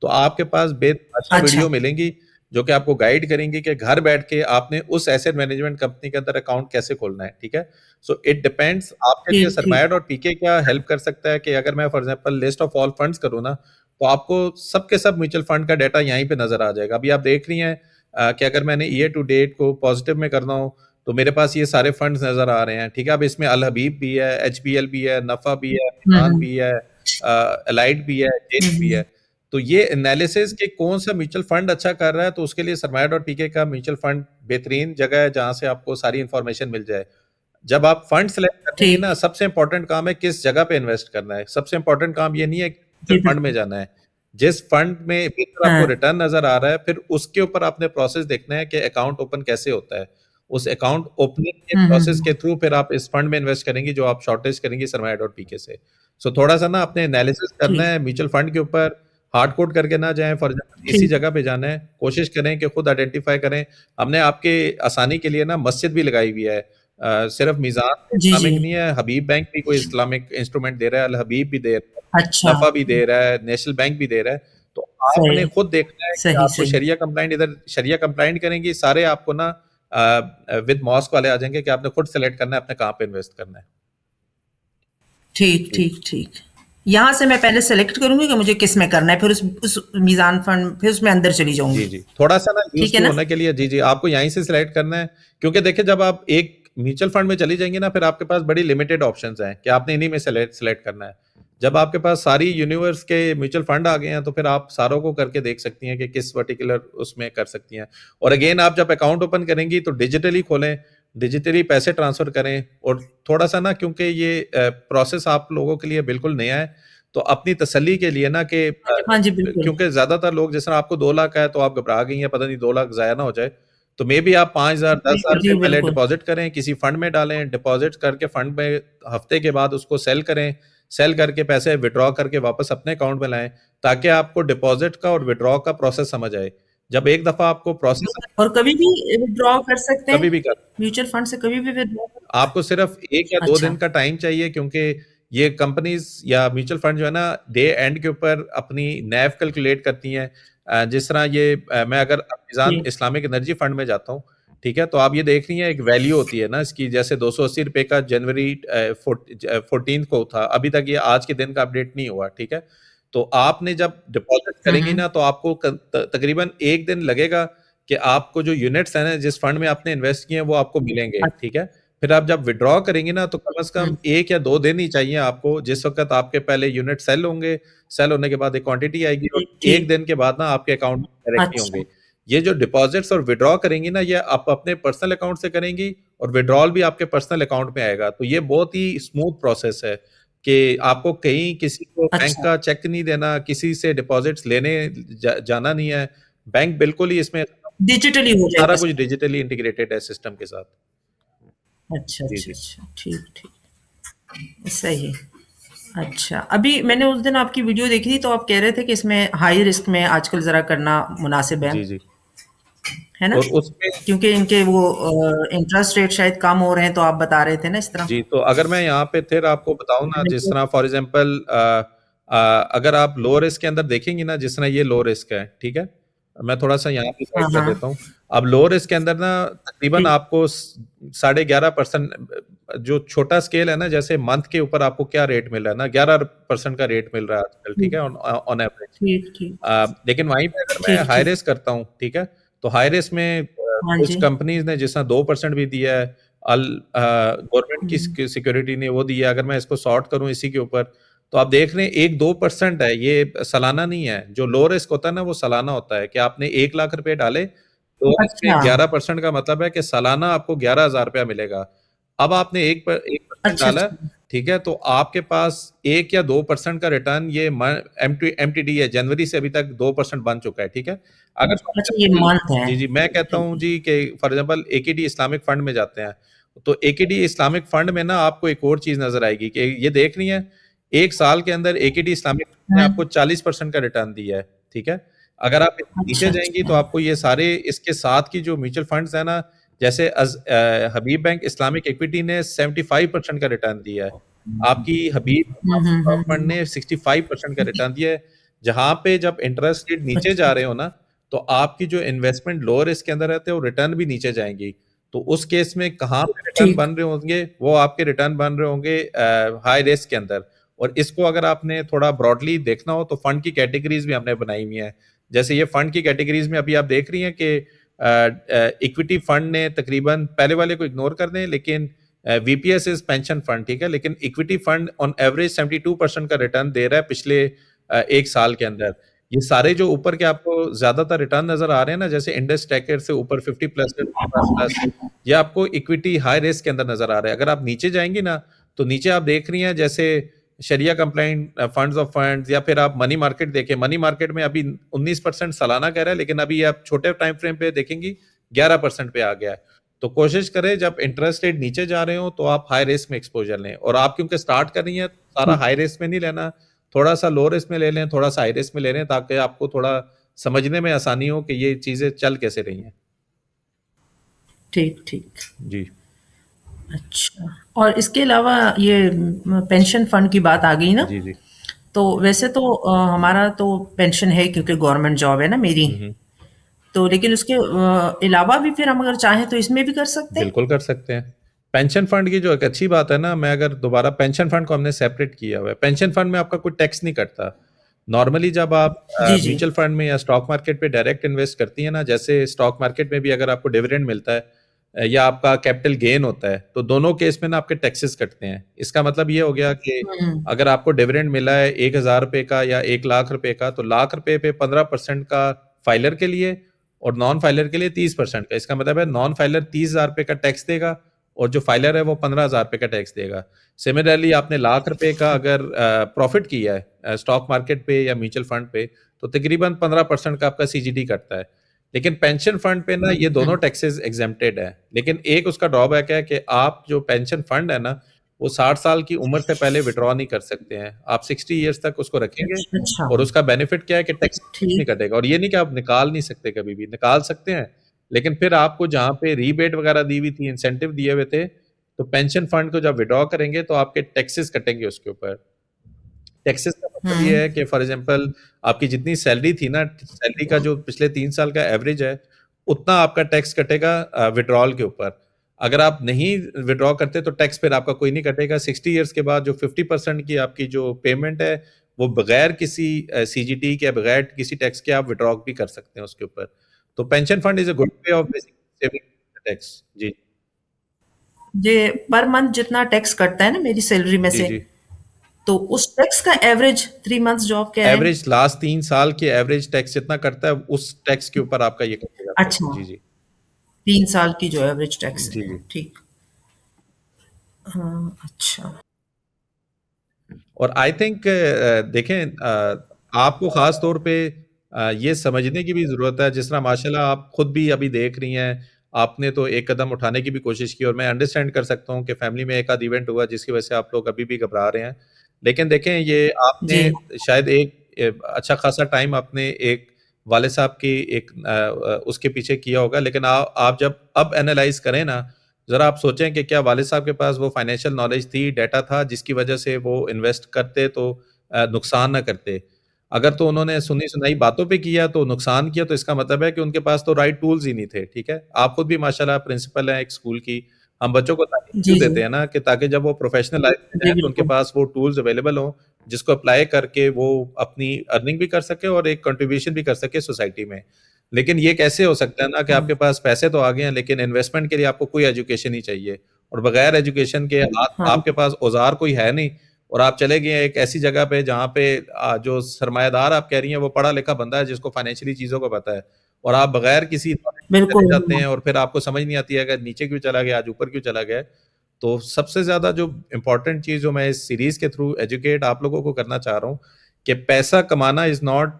तो आपके पास बेतहाशा अच्छा। वीडियो मिलेंगी जो कि आपको गाइड करेंगी कि घर बैठ के आपने उस एसेट मैनेजमेंट कंपनी के अंदर अकाउंट कैसे खोलना है, ठीक है? सो इट डिपेंड्स आपके लिए ठीक, ठीक। सरमाया डॉट पीके क्या हेल्प कर सकता है कि अगर मैं for example list of all funds करूँ ना, तो आपको सब के सब म्यूचुअल फंड का डाटा यहीं पे नज़र आ जाएगा। अभी आप देख रही हैं कि अगर मैंने ईयर टू डेट को पॉजिटिव में करना हो, तो मेरे पास ये सारे फंड्स नज़र आ रहे हैं, ठीक है? अब इसमें अल हबीब भी है, एचबीएल भी है, नफ़ा भी है, हुँ, मिज़ान हुँ। भी है, एलाइड भी है, हुँ, जेल भी है। हुँ। तो ये एनालिसिस कि कौन सा म्यूचुअल फंड अच्छा कर रहा है, तो उसके लिए सरमाया डॉट पीके का म्यूचुअल फंड बेहतरीन जगह है जहाँ से आपको सारी इन्फॉर्मेशन मिल जाए। जब आप फंड सेलेक्ट करेंगी ठीक। ना, सबसे इंपॉर्टेंट काम है किस जगह पे इन्वेस्ट करना है। सबसे इंपॉर्टेंट काम ये नहीं है कि जी, फंड में बिल्कुल। जाना है। जिस फंड में बेहतर आपको हाँ। रिटर्न नज़र आ रहा है, फिर उसके ऊपर आपने प्रोसेस देखना है कि अकाउंट ओपन कैसे होता है। उस अकाउंट ओपनिंग के हुँ, हुँ, प्रोसेस के हुँ। थ्रू फिर आप इस फंड में इन्वेस्ट करेंगी जो आप शॉर्टलिस्ट करेंगी सरमाया डॉट पीके से। सो थोड़ा-सा ना आपने एनालिसिस करना ठीक, है म्यूचुअल फंड के ऊपर, हार्ड कोड करके ना जाएँ, फॉर एग्जांपल इसी ठीक। जगह पे जाना है। कोशिश करें कि खुद आइडेंटिफ़ाई करें। हमने आपके आसानी के लिए ना मस्जिद भी लगाई हुई है। सिर्फ मीज़ान जी, जी। इस्लामिक नहीं है, हबीब बैंक भी कोई इस्लामिक इंस्ट्रूमेंट दे रहा है, अल हबीब भी दे रहा है, अच्छा। नफ़ा भी दे रहा है, नेशनल बैंक भी दे रहा है। तो सही, आपने खुद देखना है कि सही, आपको सही। शरिया कंप्लाइंट, इधर शरिया कंप्लाइंट करेंगी, सारे आपको ना विद मॉस्क वाले आ जाएँगे कि आपने खुद सेलेक्ट करना है, आपने कहाँ पे इन्वेस्ट करना है। ठीक, जी, ठीक, ठीक। यहाँ से मैं पहले सेलेक्ट करूँगी कि मुझे किस में करना है, फिर उस मीज़ान फंड फिर उसमें अंदर चली जी, जाऊँगी। जी। थोड़ा-सा ना यूज़्ड ठीक है टू ना? होने के लिए जी, जी, आपको यहीं से सिलेक्ट करना है, क्योंकि देखिए जब आप एक म्यूचुअल फंड में चली जाएँगी ना, फिर आपके पास बड़ी लिमिटेड ऑप्शंस हैं कि आपने इन्हीं में सेलेक्ट सेलेक्ट करना है। जब आपके पास सारी यूनिवर्स के म्यूचुअल फंड आ गए हैं, तो फिर आप सारों को करके देख सकती हैं कि किस पर्टिकुलर उसमें कर सकती हैं। और अगेन आप जब अकाउंट ओपन करेंगी तो डिजिटली खोलें, डिजिटली पैसे ट्रांसफर करें। और थोड़ा सा ना, क्योंकि ये प्रोसेस आप लोगों के लिए बिल्कुल नया है, तो अपनी तसल्ली के लिए ना कि हाँ जी, बिल्कुल। क्योंकि ज्यादातर लोग, जैसे आपको 2 लाख का है तो आप घबरा गई हैं, पता नहीं 2 लाख जाया ना हो जाए, तो मे बी आप 5,000 10,000 बिल्कुल, जी, रुपये पहले बिल्कुल। डिपॉजिट करें, किसी फंड में डालें, डिपॉजिट करके फंड में हफ्ते के बाद उसको सेल करें, सेल करके पैसे विड्रॉ करके वापस अपने अकाउंट में लाएं, ताकि आपको डिपॉजिट का और विड्रॉ का प्रोसेस समझ आए। जब एक दफा आपको प्रोसेस और कभी भी विथड्रॉ कर सकते कभी हैं? भी कर, म्यूचुअल फंड से कभी भी विथड्रॉ कर। आपको सिर्फ 1 या 2 दिन अच्छा। का टाइम चाहिए, क्योंकि ये कंपनीज या म्यूचुअल फंड जो है ना, डे एंड के ऊपर अपनी नैव कैलकुलेट करती हैं। जिस तरह ये मैं अगर अमेज़न जी। इस्लामिक एनर्जी फंड में जाता हूँ, ठीक है, तो आप ये देख रही हैं एक वैल्यू होती है ना इसकी, जैसे 280 रुपए का जनवरी 14 को था, अभी तक ये आज के दिन का अपडेट नहीं हुआ, ठीक है। तो आपने जब डिपॉजिट हुँ, करेंगी हुँ। ना, तो आपको तकरीबन 1 दिन लगेगा कि आपको जो यूनिट्स है ना जिस फंड में आपने इन्वेस्ट किए हैं वो आपको मिलेंगे, अच्छा। ठीक है। फिर आप जब विड्रॉ करेंगे ना, तो कम से हुँ। कम 1 या 2 दिन ही चाहिए आपको, जिस वक़्त आपके पहले यूनिट सेल होंगे, सेल होने के बाद एक क्वांटिटी आएगी और ठीक, 1 ठीक। दिन के बाद ना आपके अकाउंट में डायरेक्टली अच्छा। होंगे। ये जो डिपॉज़िट्स और विड्रॉ करेंगी ना, ये आप अपने पर्सनल अकाउंट से करेंगी और विड्रॉल भी आपके पर्सनल अकाउंट में आएगा। तो ये बहुत ही स्मूथ प्रोसेस है कि आपको कहीं किसी को बैंक अच्छा। का चेक नहीं देना, किसी से डिपॉज़िट्स लेने जाना नहीं है। बैंक बिल्कुल ही इसमें डिजिटली हो सारा जाएगा कुछ सब। डिजिटली इंटीग्रेटेड है सिस्टम के साथ। अच्छा, जी, अच्छा, जी। अच्छा। ठीक, ठीक। सही। अच्छा, अभी मैंने उस दिन आपकी वीडियो देखी थी तो आप कह रहे थे कि इसमें हाई रिस्क में आजकल ज़रा करना मुनासिब जी, जी। है ना? और उसमें क्योंकि इनके वो इंटरेस्ट रेट शायद कम हो रहे हैं तो आप बता रहे थे ना इस तरह? जी, तो अगर मैं यहाँ पे फिर आपको बताऊँ ना, जिस तरह फॉर एग्ज़ाम्पल अगर आप लो रिस्क के अंदर देखेंगी ना, जिस तरह ये लो रिस्क है, ठीक है? मैं थोड़ा-सा यहाँ पे साइड हाँ, कर देता हाँ। हूँ। अब लो रिस्क के अंदर ना तकरीबन ठीक। आपको स साढ़े 11% जो छोटा स्केल है ना, जैसे मंथ के ऊपर आपको क्या रेट मिल रहा है ना, 11% का रेट मिल रहा है आजकल, ठीक ठीक, है? On average. ठीक, ठीक। लेकिन वहीं पे अगर मैं ठीक, हाई ठीक। रिस्क करता हूँ, ठीक है? तो हाई रिस्क में हाँ कुछ जी। कंपनीज़ ने जिस तरह 2% भी दिया है, गवर्नमेंट की हुँ। सिक्योरिटी ने वो दिया है। अगर मैं इसको सॉर्ट करूँ इसी के ऊपर, तो आप देख रहे हैं 1-2% है, ये सालाना नहीं है। जो लो रिस्क होता है ना, वो सालाना होता है कि आपने 1 लाख रुपए डाले, तो इसमें अच्छा। 11% का मतलब है कि सालाना आपको 11,000 रुपया मिलेगा। अब आपने 1% अच्छा, डाला, अच्छा। ठीक है? तो आपके पास 1 या 2% का रिटर्न ये एमटीडी है, जनवरी से अभी तक 2% बन चुका है, ठीक है? अगर अच्छा, ये मंथ है। जी, जी, मैं कहता ठीक हूँ है। जी कि फॉर एग्ज़ाम्पल एकेडी इस्लामिक फंड में जाते हैं, तो एकेडी इस्लामिक फंड में ना आपको एक और चीज़ नज़र आएगी कि ये देख रही हैं, 1 साल के अंदर एकेडी इस्लामिक फंड ने हुँ। आपको 40% का रिटर्न दिया है, ठीक है? अगर आप नीचे अच्छा, जाएँगी तो अच्छा। आपको ये सारे इसके साथ की जो म्यूचुअल फंड्स हैं ना, जैसे हबीब बैंक इस्लामिक इक्विटी ने 75% का रिटर्न दिया है। आपकी हबीब हुँ, हुँ, हुँ, स्टॉक फंड हुँ। ने 65% का रिटर्न दिया है। जहाँ पे जब इंटरेस्ट रेट नीचे अच्छा, जा रहे हो ना, तो आपकी जो इन्वेस्टमेंट लो रिस्क के अंदर रहते हैं, वो रिटर्न भी नीचे जाएँगी। तो उस केस में कहाँ पे रिटर्न ठीक। बन रहे होंगे, वो आपके रिटर्न बन रहे होंगे हाई रिस्क के अंदर। और इसको अगर आपने थोड़ा ब्रॉडली देखना हो, तो फंड की कैटेगरीज़ भी हमने बनाई हुई हैं। जैसे ये फंड की कैटेगरीज़ में अभी आप देख रही हैं कि इक्विटी फंड ने तकरीबन, पहले वाले को इग्नोर कर दें, लेकिन वीपीएस इज़ पेंशन फंड, ठीक है? लेकिन इक्विटी फंड ऑन एवरेज 72% का रिटर्न दे रहा है पिछले 1 साल के अंदर। ये सारे जो ऊपर के आपको ज़्यादातर रिटर्न नज़र आ रहे हैं ना, जैसे इंडस टैकर से ऊपर 50 प्लस प्लस प्लस, ये आपको इक्विटी हाई रिस्क के अंदर नज़र आ रहा है। अगर आप नीचे जाएँगी ना, तो नीचे आप देख रही हैं जैसे शरिया कंप्लायंट फंड्स ऑफ फंड्स, या फिर आप मनी मार्केट देखें, मनी मार्केट में अभी 19% सालाना कह रहा है, लेकिन अभी आप छोटे टाइम फ्रेम पे देखेंगी 11% पे आ गया है। तो कोशिश करें जब इंटरेस्ट रेट नीचे जा रहे हो, तो आप हाई रिस्क में एक्सपोज़र लें, और आप क्योंकि स्टार्ट कर रही हैं, सारा ठीक, हाई रिस्क में नहीं लेना, थोड़ा-सा लो रिस्क में ले लें, थोड़ा-सा हाई रिस्क में ले लें, ताकि आपको थोड़ा समझने में आसानी हो कि ये चीज़ें चल कैसे रही हैं। ठीक, ठीक। जी। अच्छा, और इसके अलावा ये पेंशन फंड की बात आ गई ना, जी, जी। तो वैसे तो हमारा तो पेंशन है क्योंकि गवर्नमेंट जॉब है ना मेरी, हुँ, हुँ। तो लेकिन उसके अलावा भी फिर हम अगर चाहें तो इसमें भी कर सकते हैं? बिल्कुल कर सकते हैं। पेंशन फंड की जो एक अच्छी बात है ना, मैं अगर दोबारा पेंशन फंड को हमने सेपरेट किया हुआ है। पेंशन फंड में आपका कोई टैक्स नहीं कटता। नॉर्मली जब आप जी, जी। म्यूचुअल फंड में या स्टॉक मार्केट पे डायरेक्ट इन्वेस्ट करती हैं ना, जैसे स्टॉक मार्केट में भी अगर आपको डिविडेंड मिलता है या आपका कैपिटल गेन होता है, तो दोनों केस में ना आपके टैक्सेस कटते हैं। इसका मतलब ये हो गया कि हुँ, अगर आपको डिविडेंड मिला है ₹1000 का या ₹1,00,000 का, तो लाख रुपए पे 15% का फाइलर के लिए और नॉन फाइलर के लिए 30% का। इसका मतलब है नॉन फाइलर 30,000 रुपए का टैक्स देगा और जो फाइलर है वो 15,000 रुपए का टैक्स देगा। सिमिलरली आपने ₹1,00,000 का अगर प्रॉफिट किया है स्टॉक मार्केट पे या म्यूचुअल फंड पे, तो तकरीबन 15% का आपका सीजीडी कटता है। लेकिन पेंशन फंड पे ना ये दोनों टैक्सेस एग्जेम्प्टेड है, लेकिन एक उसका ड्रॉबैक है कि आप जो पेंशन फंड है ना, वो 60 साल की उम्र से पहले विड्रॉ नहीं कर सकते हैं। आप 60 ईयर्स तक उसको रखेंगे अच्छा, और उसका बेनिफिट क्या है कि टैक्स नहीं ठीक। कटेगा। और ये नहीं कि आप निकाल नहीं सकते, कभी भी निकाल सकते हैं, लेकिन फिर आपको जहाँ पे रीबेट वगैरह दी हुई थी, इंसेंटिव दिए हुए थे, तो पेंशन फंड को जब विड्रॉ करेंगे तो आपके टैक्सेस कटेंगे उसके ऊपर। टैक्सेस का मतलब ये हुँ, है कि फॉर एग्जांपल आपकी जितनी सैलरी थी ना, सैलरी का जो पिछले 3 साल का एवरेज है, उतना आपका टैक्स कटेगा विड्रॉल के ऊपर। अगर आप नहीं विड्रॉ करते तो टैक्स फिर आपका कोई नहीं कटेगा। 60 ईयर्स के बाद जो 50% की आपकी जो पेमेंट है, वो बगैर किसी सीजीटी के, बगैर किसी टैक्स के आप विड्रॉ भी कर सकते हैं उसके ऊपर। तो pension fund is a good way of basically saving tax. जी ये पर मंथ जितना टैक्स कटता है ना मेरी सैलरी में जी से, जी। तो उस टैक्स का एवरेज 3 मंथ्स जॉब क्या है? एवरेज लास्ट 3 साल के एवरेज टैक्स जितना करता है, उस टैक्स के ऊपर आपका ये कटेगा फिर। अच्छा, जी जी 3 साल की जो एवरेज टैक्स जी है, जी। ठीक। हाँ, अच्छा। और आई थिंक देखें, आपको खास तौर पे ये समझने की भी ज़रूरत है, जिस तरह माशाल्लाह आप खुद भी अभी देख रही हैं, आपने तो एक कदम उठाने की भी कोशिश की, और मैं अंडरस्टैंड कर सकता हूँ कि फैमिली में एक आध इवेंट हुआ जिसकी वजह से आप लोग अभी भी घबरा रहे हैं। लेकिन देखें, ये जी, आपने शायद एक अच्छा खासा टाइम आपने एक वाले साहब की एक उसके पीछे किया होगा, लेकिन आप जब अब एनालाइज करें ना, ज़रा आप सोचें कि क्या वालिद साहब के पास वो फाइनेंशियल नॉलेज थी, डाटा था, जिसकी वजह से वो इन्वेस्ट करते तो नुकसान ना करते। अगर तो उन्होंने सुनी-सुनाई बातों पे किया तो नुकसान किया, तो इसका मतलब है कि उनके पास तो राइट टूल्स ही नहीं थे, ठीक है? आप खुद भी माशाल्लाह प्रिंसिपल हैं एक स्कूल की। हम बच्चों को तालीम क्यों जी, जी। देते हैं ना, कि ताकि जब वो प्रोफेशनल लाइफ में जी, जाएँ तो उनके बिल्कुल। पास वो टूल्स अवेलेबल हों, जिसको अप्लाई करके वो अपनी अर्निंग भी कर सकें और एक कंट्रीब्यूशन भी कर सकें सोसाइटी में। लेकिन ये कैसे हो सकता है ना कि हाँ, आपके पास पैसे तो आ गए हैं, लेकिन इन्वेस्टमेंट के लिए आपको कोई एजुकेशन नहीं चाहिए, और बगैर एजुकेशन के हाँ, आपके पास औजार कोई है नहीं, और आप चले गए हैं एक ऐसी जगह पे जहाँ पे जो सरमायादार आप कह रही हैं वो पढ़ा लिखा बंदा है जिसको फाइनेंशियली चीज़ों का पता है, और आप बगैर किसी नॉलेज के चले बिल्कुल। जाते हैं, और फिर आपको समझ नहीं आती है कि नीचे क्यों चला गया, आज ऊपर क्यों चला गया। तो सबसे ज़्यादा जो इम्पोर्टेंट चीज़ जो मैं इस सीरीज़ के थ्रू एजुकेट आप लोगों को करना चाह रहा हूँ, कि पैसा कमाना इज़ नॉट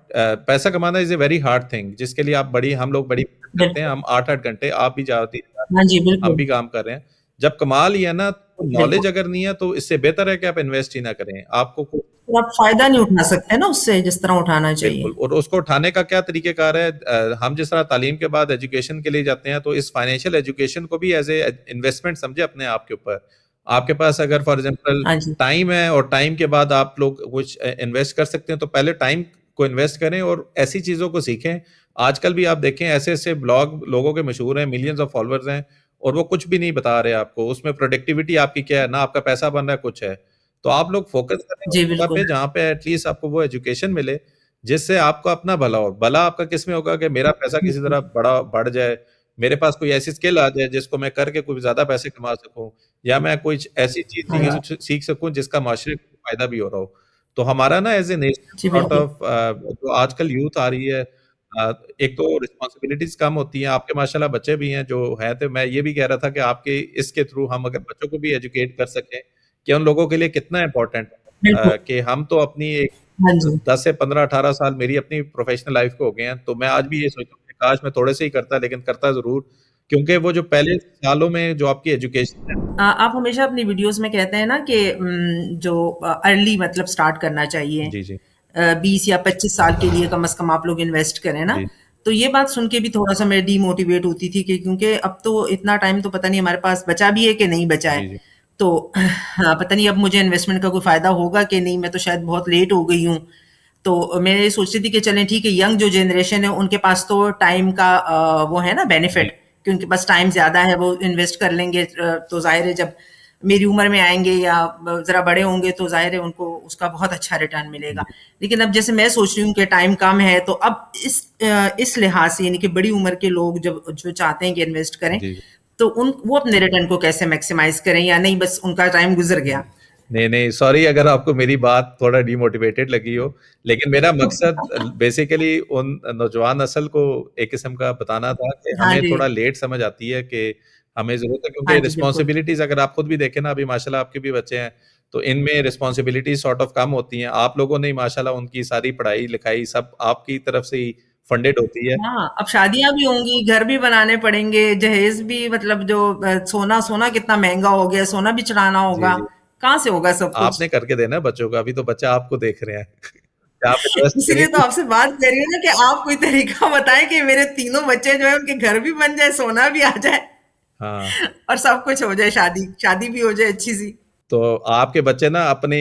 पैसा कमाना is a very hard thing, जिसके लिए आप बड़ी हम लोग बड़ी मेहनत करते हैं। बिल्कुल। हम 8-8 घंटे, आप भी जाती हाँ जी, हम बिल्कुल, भी काम कर रहे हैं। जब कमा लिया ना, तो बिल्कुल। नॉलेज अगर नहीं है तो इससे बेहतर है कि आप इन्वेस्ट ही ना करें। आपको को तो आप फ़ायदा नहीं उठा सकते ना उससे जिस तरह उठाना चाहिए। बिल्कुल, और उसको उठाने का क्या तरीक़ेकार है, हम जिस तरह तालीम के बाद एजुकेशन के लिए जाते हैं, तो इस फाइनेंशियल एजुकेशन को भी एज़ ए इन्वेस्टमेंट समझें अपने आप के ऊपर। आपके पास अगर फॉर एग्ज़ाम्पल हाँ जी, टाइम है, और टाइम के बाद आप लोग कुछ इन्वेस्ट कर सकते हैं, तो पहले टाइम को इन्वेस्ट करें और ऐसी चीज़ों को सीखें। आजकल भी आप देखें, ऐसे-ऐसे ब्लॉग लोगों के मशहूर हैं, मिलियंस ऑफ फॉलोवर्स हैं, और वो कुछ भी नहीं बता रहे आपको। उसमें प्रोडक्टिविटी आपकी क्या है, ना आपका पैसा बन रहा है, कुछ है। तो आप लोग फ़ोकस करें उस जी, जगह बिल्कुल। पे जहाँ पे एटलीस्ट आपको वो एजुकेशन मिले, जिससे आपको अपना भला हो। भला आपका किसमें होगा कि मेरा पैसा किसी बिल्कुल, तरह बढ़ जाए, मेरे पास कोई ऐसी स्किल आ जाए जिसको मैं करके कोई ज़्यादा पैसे कमा सकूँ, या मैं कुछ ऐसी चीज़ हाँ जी, सीख सकूँ जिसका माशरे को फ़ायदा भी हो रहा हो। तो हमारा ना एज़ ए नेशन जी, सॉर्ट बिल्कुल। ऑफ जो आजकल यूथ आ रही है, एक तो रिस्पॉन्सिबिलिटीज़ कम होती हैं, आपके माशाल्लाह बच्चे भी हैं जो हैं, तो मैं ये भी कह रहा था कि आपके इसके थ्रू हम अगर बच्चों को भी एजुकेट कर सकें, कि उन लोगों के लिए कितना इम्पोर्टेंट है, बिल्कुल। कि हम तो अपनी एक हाँ जी। 10 से 15-18 साल मेरी अपनी प्रोफ़ेशनल लाइफ़ को हो गए हैं, तो मैं आज भी ये सोचता हूँ कि काश मैं थोड़े से ही करता, लेकिन करता ज़रूर, क्योंकि वो जो पहले सालों में जो आपकी एजुकेशन है। आप हमेशा अपनी वीडियोज़ में कहते हैं ना कि जो अर्ली मतलब स्टार्ट करना चाहिए। जी, जी। 20 या 25 साल के लिए कम से कम आप लोग इन्वेस्ट करें ना। जी। तो ये बात सुन के भी थोड़ा-सा मैं डीमोटिवेट होती थी कि क्योंकि अब तो इतना टाइम तो पता नहीं हमारे पास बचा भी है कि नहीं बचा है। जी, जी। तो हाँ, पता नहीं अब मुझे इन्वेस्टमेंट का कोई फ़ायदा होगा कि नहीं, मैं तो शायद बहुत लेट हो गई हूँ। तो मैं ये सोचती थी कि चलें ठीक है, यंग जो जनरेशन है उनके पास तो टाइम का वो है ना जी। बेनिफिट कि उनके पास टाइम ज़्यादा है, वो इन्वेस्ट कर लेंगे, तो ज़ाहिर है जब मेरी उम्र में आएँगे या ज़रा बड़े होंगे तो ज़ाहिर है उनको उसका बहुत अच्छा रिटर्न मिलेगा। जी, लेकिन अब जैसे मैं सोच रही हूँ कि टाइम कम है, तो अब इस लिहाज से यानी कि बड़ी उम्र के लोग जब जो चाहते हैं कि इन्वेस्ट करें, जी, जी। तो उन वो अपने रिटर्न को कैसे मैक्सिमाइज़ करें या नहीं बस उनका टाइम गुज़र गया? नहीं नहीं, सॉरी अगर आपको मेरी बात थोड़ा डिमोटिवेटेड लगी हो, लेकिन मेरा मकसद बेसिकली उन नौजवान नस्ल को एक किस्म का बताना था कि हाँ हमें जी, थोड़ा लेट समझ आती है कि हमें जरूरत है, हाँ क्योंकि जी, बिल्कुल। रिस्पॉन्सिबिलिटीज अगर आप खुद भी देखें ना, अभी माशाल्लाह आपके भी बच्चे हैं, तो इनमें रिस्पॉन्सिबिलिटीज सॉर्ट ऑफ कम होती हैं। आप लोगों ने माशाल्लाह उनकी सारी पढ़ाई लिखाई सब आपकी तरफ से ही फंडेड होती है। हाँ, अब शादियाँ भी होंगी, घर भी बनाने पड़ेंगे, जहेज़ भी मतलब जो सोना सोना कितना महँगा हो गया है, सोना भी चढ़ाना जी होगा, जी, कहाँ से होगा सब कुछ? आपने करके देना है बच्चों का, अभी तो बच्चा आपको देख रहे हैं। क्या आप इन्वेस्ट इसीलिए तो करेंगे? आपसे बात कर रही हूँ ना कि आप कोई तरीका बताएँ कि मेरे तीनों बच्चे जो हैं उनके घर भी बन जाए, सोना भी आ जाए हाँ, और सब कुछ हो जाए, शादी शादी भी हो जाए अच्छी-सी। तो आपके बच्चे ना अपनी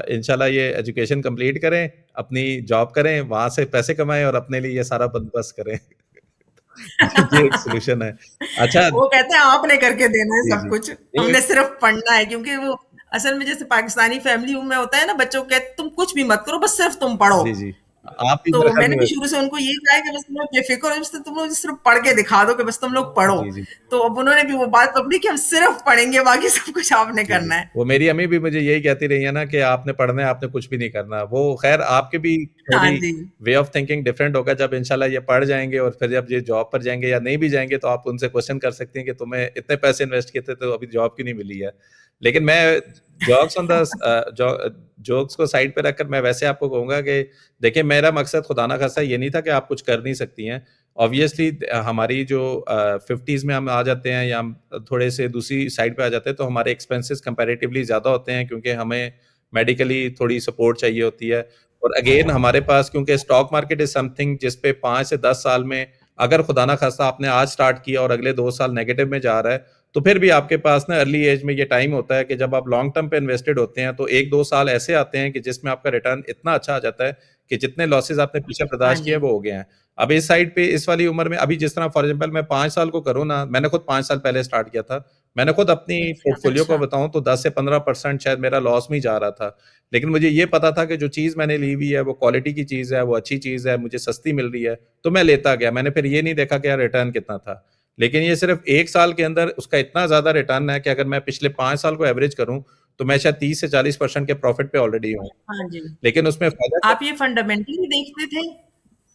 इंशाल्लाह ये एजुकेशन कंप्लीट करें, अपनी जॉब करें, वहां से पैसे कमाएं और अपने लिए ये सारा बंदोबस्त करें। ये एक सोल्यूशन है। अच्छा। वो कहते हैं आपने करके देना है जी सब जी, कुछ, नहीं, हमने सिर्फ पढ़ना है क्योंकि वो असल में जैसे पाकिस्तानी फैमिली में होता है ना, बच्चों को कहते तुम कुछ भी मत करो बस सिर्फ तुम पढ़ो। जी जी, आप भी तो मेरे ख्याल मैंने में भी शुरू से उनको यही कहा है कि बस तुम लोग बेफिक्र हो, बस तुम लोग सिर्फ पढ़ के दिखा दो कि बस तुम लोग पढ़ो। जी जी तो अब उन्होंने भी वो बात पकड़ी कि हम सिर्फ पढ़ेंगे, बाकी सब कुछ आपने जी, जी। करना है। वो मेरी अम्मी भी मुझे यही कहती रही है ना कि आपने पढ़ना है, आपने कुछ भी नहीं करना। वो ख़ैर आपके भी हाँ थोड़ी जी, वे ऑफ थिंकिंग डिफरेंट होगा, जब इंशाल्लाह ये पढ़ जाएँगे और फिर जब ये जॉब पर जाएँगे या नहीं भी जाएँगे, तो आप उनसे क्वेश्चन कर सकती हैं कि तुम्हें इतने पैसे इन्वेस्ट किए थे, तो अभी जॉब क्यों नहीं मिली है? लेकिन मैं जॉक्स ऑन द जोक्स को साइड पे रखकर मैं वैसे आपको कहूँगा कि देखिए, मेरा मकसद खुदा ना खास्ता ये नहीं था कि आप कुछ कर नहीं सकती हैं। ऑब्वियसली हमारी जो 50s में हम आ जाते हैं या हम थोड़े से दूसरी साइड पे आ जाते हैं, तो हमारे एक्सपेंसेस कंपैरेटिवली ज़्यादा होते हैं, क्योंकि हमें मेडिकली थोड़ी सपोर्ट चाहिए होती है। और अगेन हमारे पास, क्योंकि स्टॉक मार्केट इज समथिंग जिस पे 5 से 10 साल में, अगर खुदा ना खास्ता आपने आज स्टार्ट किया और अगले 2 साल नेगेटिव में जा रहा है, तो फिर भी आपके पास ना अर्ली एज में ये टाइम होता है कि जब आप लॉन्ग टर्म पे इन्वेस्टेड होते हैं, तो 1-2 साल ऐसे आते हैं कि जिसमें आपका रिटर्न इतना अच्छा आ जाता है कि जितने लॉसेस आपने पीछे हाँ बर्दाश्त किए जी, वो हो गए हैं। अब इस साइड पे इस वाली उम्र में अभी जिस तरह फॉर एग्जांपल मैं 5 साल को करूँ ना, मैंने खुद 5 साल पहले स्टार्ट किया था। मैंने खुद अपनी पोर्टफोलियो को अच्छा, बताऊँ तो 10 से 15% शायद मेरा लॉस में ही जा रहा था। लेकिन मुझे ये पता था कि जो चीज़ मैंने ली हुई है वो क्वालिटी की चीज़ है, वो अच्छी चीज़ है, मुझे सस्ती मिल रही है, तो मैं लेता गया। मैंने फिर ये नहीं देखा कि यार रिटर्न कितना था। लेकिन ये सिर्फ 1 साल के अंदर उसका इतना ज़्यादा रिटर्न है कि अगर मैं पिछले 5 साल को एवरेज करूँ, तो मैं शायद 30 से 40% के प्रॉफिट पे ऑलरेडी हूँ। हाँ जी। लेकिन उसमें फ़ायदा क्या। आप ये फंडामेंटली देखते थे?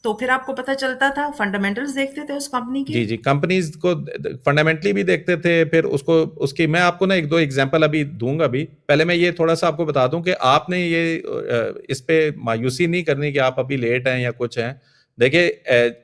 तो फिर आपको पता चलता था, फंडामेंटल्स देखते थे उस कंपनी के? जी, जी, कंपनीज़ को फंडामेंटली भी देखते थे, फिर उसको उसकी मैं आपको ना 1-2 एग्ज़ाम्पल अभी दूँगा अभी। पहले मैं ये थोड़ा-सा आपको बता दूँ कि आपने ये इस पे मायूसी नहीं करनी कि आप अभी लेट हैं या कुछ हैं। देखिए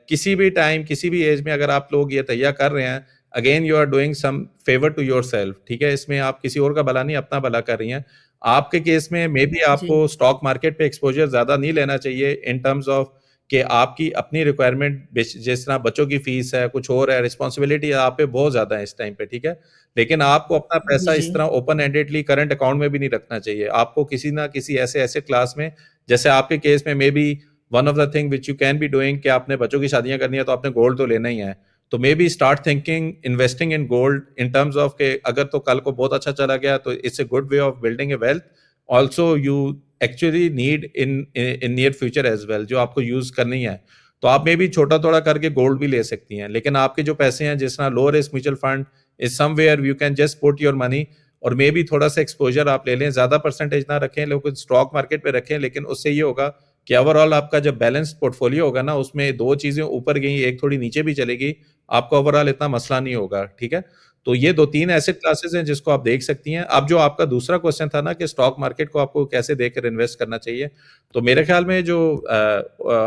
किसी भी टाइम, किसी भी एज में अगर आप लोग ये तैयार कर रहे हैं, again you are doing some favour to yourself, ठीक है? इसमें आप किसी और का भला नहीं, अपना भला कर रही हैं। आपके केस में मेबी जी, आपको स्टॉक मार्केट पे एक्सपोज़र ज़्यादा नहीं लेना चाहिए इन टर्म्स ऑफ कि आपकी अपनी रिक्वायरमेंट जिस तरह बच्चों की फीस है, कुछ और है, रिस्पॉन्सिबिलिटी आप पे बहुत ज़्यादा है इस टाइम पे, ठीक है? लेकिन आपको अपना जी, पैसा जी। इस तरह ओपन एंडेडली करंट अकाउंट में भी नहीं रखना चाहिए। आपको किसी ना किसी ऐसे एसेट क्लास में, जैसे आपके केस में maybe one of the thing which you can be doing कि आपने बच्चों की शादियाँ करनी है, तो आपने गोल्ड तो लेना ही है। तो maybe start thinking investing in gold in terms of के अगर तो कल को बहुत अच्छा चला गया, तो it's a good way of building a wealth. Also you actually need in in near future as well, जो आपको यूज़ करनी है। तो आप में भी छोटा-थोड़ा करके गोल्ड भी ले सकती हैं। लेकिन आपके जो पैसे हैं, जिस तरह low risk mutual fund is somewhere you can just put your money, और मे बी थोड़ा-सा एक्सपोज़र आप ले लें, ज़्यादा परसेंटेज ना रखें, लेकिन स्टॉक मार्केट पे रखें। लेकिन उससे ये होगा कि ओवरऑल आपका जब बैलेंस्ड पोर्टफोलियो होगा ना, उसमें 2 चीज़ें ऊपर गई, एक थोड़ी नीचे भी चलेगी, आपको ओवरऑल इतना मसला नहीं होगा, ठीक है? तो ये 2-3 एसेट क्लासेस हैं जिसको आप देख सकती हैं। अब जो आपका दूसरा क्वेश्चन था ना कि स्टॉक मार्केट को आपको कैसे देखकर इन्वेस्ट करना चाहिए, तो मेरे ख्याल में जो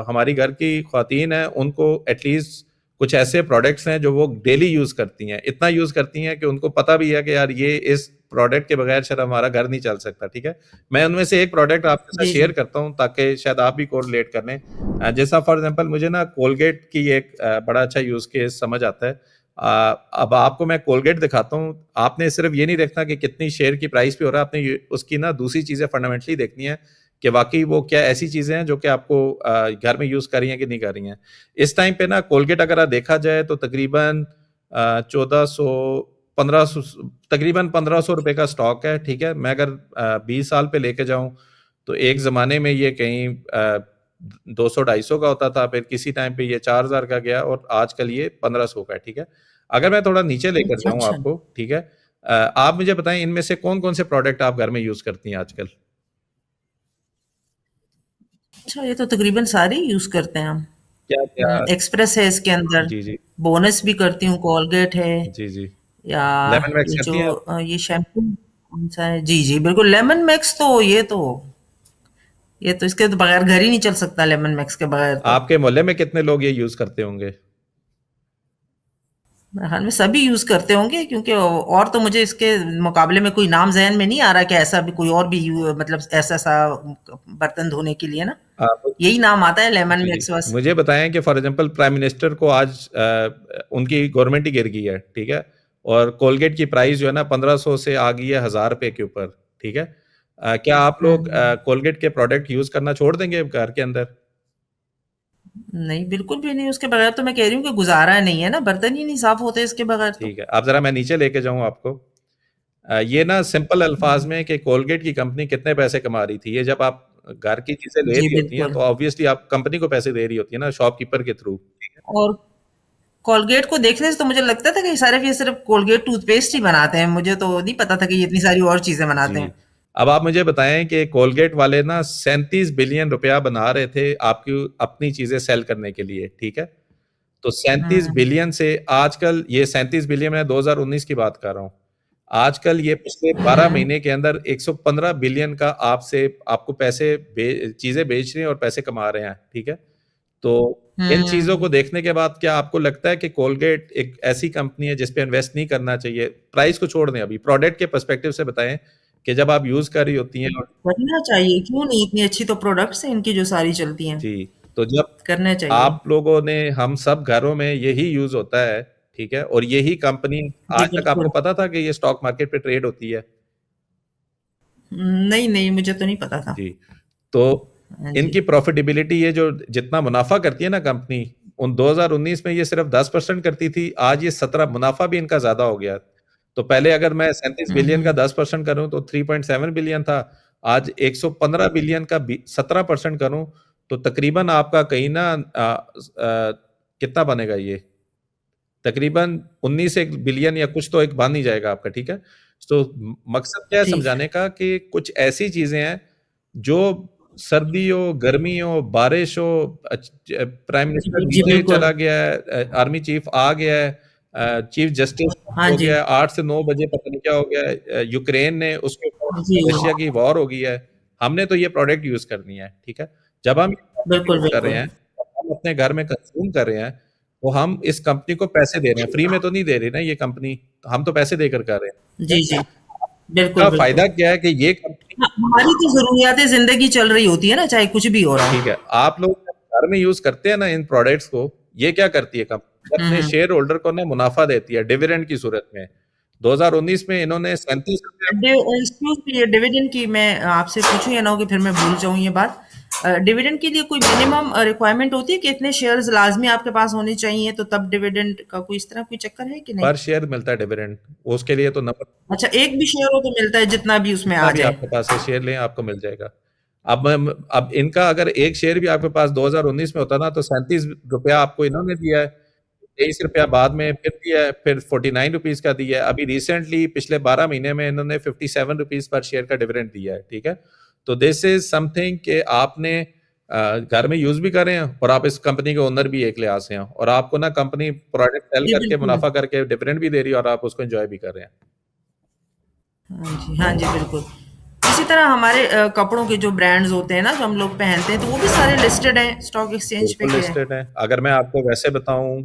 हमारी घर की ख़वातीन हैं, उनको एटलीस्ट कुछ ऐसे प्रोडक्ट्स हैं जो वो डेली यूज़ करती हैं। इतना यूज़ करती हैं कि उनको पता भी है कि यार ये इस प्रोडक्ट के बगैर शायद हमारा घर नहीं चल सकता, ठीक है? मैं उनमें से एक प्रोडक्ट आपके साथ जी, शेयर जी। करता हूँ ताकि शायद आप भी कोरिलेट कर लें। जैसा फॉर एग्ज़ाम्पल मुझे ना कोलगेट की एक बड़ा अच्छा यूज़ केस समझ आता है। अब आपको मैं कोलगेट दिखाता हूँ। आपने सिर्फ़ ये नहीं देखना कि कितनी शेयर की प्राइस पे हो रहा है, आपने ये उसकी ना दूसरी चीज़ें फंडामेंटली देखनी है कि वाक़ई वो क्या ऐसी चीज़ें हैं जो कि आपको घर में यूज़ कर रही हैं कि नहीं कर रही हैं। इस टाइम पे ना कोलगेट अगर आप देखा जाए तो तकरीबन 1400 1500 तकरीबन ₹1500 का स्टॉक है, ठीक है? मैं अगर 20 साल पे लेके जाऊँ, तो एक ज़माने में ये कहीं 200-250 का होता था, फिर किसी टाइम पे ये 4000 का गया और आजकल ये 1500 का है, ठीक है? अगर मैं थोड़ा नीचे लेकर जाऊँ अच्छा, आपको, ठीक है? आप मुझे बताएं इनमें से कौन कौन से प्रोडक्ट आप घर में यूज करती हैं आजकल? अच्छा, ये तो तकरीबन सारे ही यूज करते हैं हम। क्या क्या? एक्सप्रेस है इसके अंदर, जी जी। बोनस भी करती हूँ, कोलगेट है, जी जी। या लेमन मैक्स ये करती जो हैं आप? ये शैम्पू कौन सा है, जी जी बिल्कुल, लेमन मैक्स तो ये तो इसके तो बगैर घर ही नहीं चल सकता, लेमन मैक्स के बगैर तो। आपके मोहल्ले में कितने लोग ये यूज करते होंगे? मेरे ख्याल में सभी यूज करते होंगे, क्योंकि और तो मुझे इसके मुकाबले में कोई नाम जहन में नहीं आ रहा कि ऐसा भी कोई और भी मतलब ऐसा सा बर्तन धोने के लिए ना, आप यही नाम आता है, लेमन जी, मैक्स बस। मुझे बताएं कि फॉर एग्जांपल प्राइम मिनिस्टर को आज उनकी गवर्नमेंट ही गिर गई है, ठीक है, और कोलगेट की प्राइस जो है ना 1500 से आ गई है 1000 रुपए के ऊपर, ठीक है। क्या आप लोग हम्म। कोलगेट के प्रोडक्ट यूज करना छोड़ देंगे घर के अंदर? नहीं, बिल्कुल भी नहीं, उसके बगैर तो मैं कह रही हूँ कि गुजारा नहीं है ना, बर्तन ही नहीं साफ होते इसके बगैर तो। ठीक है, आप जरा मैं नीचे लेके जाऊं आपको। ये ना सिंपल अल्फाज में कि कोलगेट की कंपनी कितने पैसे कमा रही थी, ये जब आप घर की चीजें ले जी रही होती हैं बिल्कुल। तो ऑब्वियसली आप कंपनी को पैसे दे रही होती है ना, शॉपकीपर के थ्रू। और कोलगेट को देखने से तो मुझे लगता था कि सारे ये सिर्फ कोलगेट टूथपेस्ट ही बनाते हैं, मुझे तो नहीं पता था कि ये इतनी सारी और चीजें बनाते जी। हैं। अब आप मुझे बताएं कि कोलगेट वाले ना 37 बिलियन रुपया बना रहे थे आपकी अपनी चीजें सेल करने के लिए, ठीक है। तो 37 बिलियन से आजकल ये 37 बिलियन, मैं 2019 की बात कर रहा हूँ, आजकल ये पिछले 12 हम्म। महीने के अंदर 115 बिलियन का आपसे आपको पैसे चीजें बेच रहे हैं और पैसे कमा रहे हैं, ठीक है। तो इन चीजों हम्म। को देखने के बाद क्या आपको लगता है कि कोलगेट एक ऐसी कंपनी है जिस पे इन्वेस्ट नहीं करना चाहिए? प्राइस को छोड़ दें, अभी प्रोडक्ट के पर्सपेक्टिव से बताएं कि जब आप यूज कर रही होती हैं करना चाहिए, क्यों नहीं, इतनी अच्छी तो प्रोडक्ट्स हैं इनकी जो सारी चलती हैं। जी, तो जब करना चाहिए। आप लोगों ने हम सब घरों में यही यूज होता है, ठीक है, और यही कंपनी जी आज तक आपको बिल्कुल। पता था कि ये स्टॉक मार्केट पे ट्रेड होती है? नहीं नहीं, मुझे तो नहीं पता था। जी। तो हाँ जी। इनकी प्रॉफिटेबिलिटी, ये जो जितना मुनाफा करती है ना कंपनी, उन 2019 में ये सिर्फ 10% करती थी, आज ये 17, मुनाफा भी इनका ज्यादा हो गया। तो पहले अगर मैं 37 बिलियन का हम्म। 10% करूं तो 3.7 बिलियन था, आज 115 बिलियन का 17% करूं तो तकरीबन आपका कहीं ना कितना बनेगा ये, तकरीबन 19 बिलियन या कुछ तो एक बन ही जाएगा आपका, ठीक है। तो मकसद क्या है ठीक है। समझाने का कि कुछ ऐसी चीजें हैं जो सर्दी हो, गर्मी हो, बारिश हो, प्राइम जी मिनिस्टर जी नीचे बिल्कुल। चला गया है, आर्मी चीफ आ गया है, चीफ जस्टिस हाँ हो जी। गया है, 8 से 9 बजे पता नहीं क्या हो गया है, यूक्रेन ने उसके जी। ऊपर रशिया की वॉर हो गई है, हमने तो ये प्रोडक्ट यूज करनी है, ठीक है। जब हम बिल्कुल यूज कर रहे बिल्कुल। हैं, हम अपने घर में कंज्यूम कर रहे हैं, तो हम इस कंपनी को पैसे दे रहे हैं, फ्री में तो नहीं दे रही ना ये कंपनी, हम तो पैसे देकर कर रहे हैं, ठीक जी है? जी बिल्कुल इसका बिल्कुल। फायदा क्या है कि ये कंपनी, हाँ, हमारी तो जरूरियात जिंदगी चल रही होती है ना, चाहे कुछ भी हो रहा ठीक हो। है, आप लोग जब घर में यूज करते हैं ना इन प्रोडक्ट्स को, ये क्या करती है कंपनी, अपने हम्म। शेयर होल्डर को ना मुनाफा देती है डिविडेंड की सूरत में। 2019 में इन्होंने 37 रुपये, एक्सक्यूज मी, ये डिविडेंड की मैं आपसे पूछूं, या ना हो कि फिर मैं भूल जाऊं ये बात। डिविडेंड के लिए कोई मिनिमम रिक्वायरमेंट होती है कि इतने शेयर्स लाजमी आपके पास होने चाहिए, तो तब डिविडेंड का कोई इस तरह कोई चक्कर है कि नहीं? पर शेयर मिलता है डिविडेंड, उसके लिए तो नंबर, अच्छा, एक भी शेयर हो तो मिलता है, जितना भी उसमें जितना आ भी जाए। आपके पास है शेयर लें आपको मिल जाएगा। अब इनका अगर एक शेयर भी आपके पास 2019 में होता ना तो 37 रुपया आपको इन्होंने दिया है, 23 रुपया बाद में फिर दिया है, फिर 49 रुपीज का दिया है, अभी रिसेंटली पिछले 12 महीने में इन्होंने 57 रुपीज पर शेयर का डिविडेंड दिया है, ठीक है। तो दिस इज समथिंग कि आपने घर में यूज भी कर रहे हैं और आप इस कंपनी के ओनर भी एक लिहाज से हैं, और आपको ना कंपनी प्रोडक्ट सेल जी करके बिल्कुल। मुनाफा करके डिविडेंड भी दे रही है और आप उसको एंजॉय भी कर रहे हैं। हाँ जी, हाँ जी बिल्कुल। इसी तरह हमारे कपड़ों के जो ब्रांड्स होते हैं ना, जो हम लोग पहनते हैं, तो वो भी सारे लिस्टेड हैं स्टॉक एक्सचेंज पे बिल्कुल के। लिस्टेड है। अगर मैं आपको वैसे बताऊं,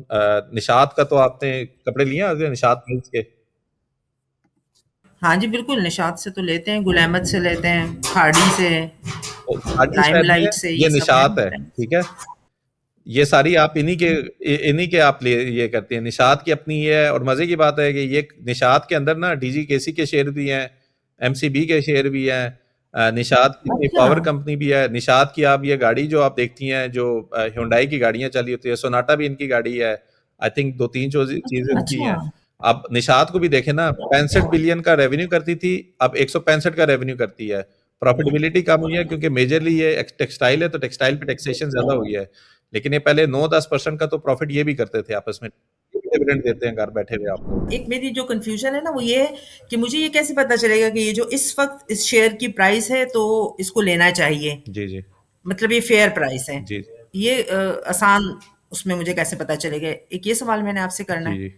निशात का तो आपने कपड़े लिए हैं आगे, निशात मिल्स के? हाँ जी बिल्कुल, निशात से तो लेते हैं, गुलामत से लेते हैं, खाड़ी से, तो खादी शायद नहीं है, लाइमलाइट से, ये ये सब हैं निशात है, ब्रांड्स। ठीक है। ये सारी आप इन्हीं के आप ये करते हैं, निशात की अपनी ये है। और मजे की बात है कि ये निशात के अंदर ना डीजीकेसी के शेयर भी हैं, एमसीबी के शेयर भी हैं, निशात की अपनी अच्छा। पावर कंपनी भी है, निशात की आप ये गाड़ी जो आप देखती हैं जो हुंडई की गाड़ियां चली होती है, सोनाटा भी इनकी गाड़ी है, आई थिंक दो तीन चीजें इनकी अच्छा। हैं। अब निशात को भी देखें ना, 65 बिलियन का रेवेन्यू करती थी, अब 165 का रेवेन्यू करती है। प्रॉफिटेबिलिटी कम हुई है क्योंकि मेजरली ये टेक्सटाइल है, तो टेक्सटाइल पे टैक्सेशन ज्यादा हुई है, लेकिन ये पहले 9-10% का तो प्रॉफिट ये भी करते थे आपस में। डिविडेंड देते हैं घर बैठे हुए आपको। एक मेरी जो कंफ्यूजन है ना वो ये है कि मुझे ये कैसे पता चलेगा कि ये जो इस वक्त इस शेयर की प्राइस है तो इसको लेना चाहिए, जी जी मतलब ये फेयर प्राइस है। जी ये आसान उसमें मुझे कैसे पता चलेगा? एक ये सवाल मैंने आपसे करना जी है। जी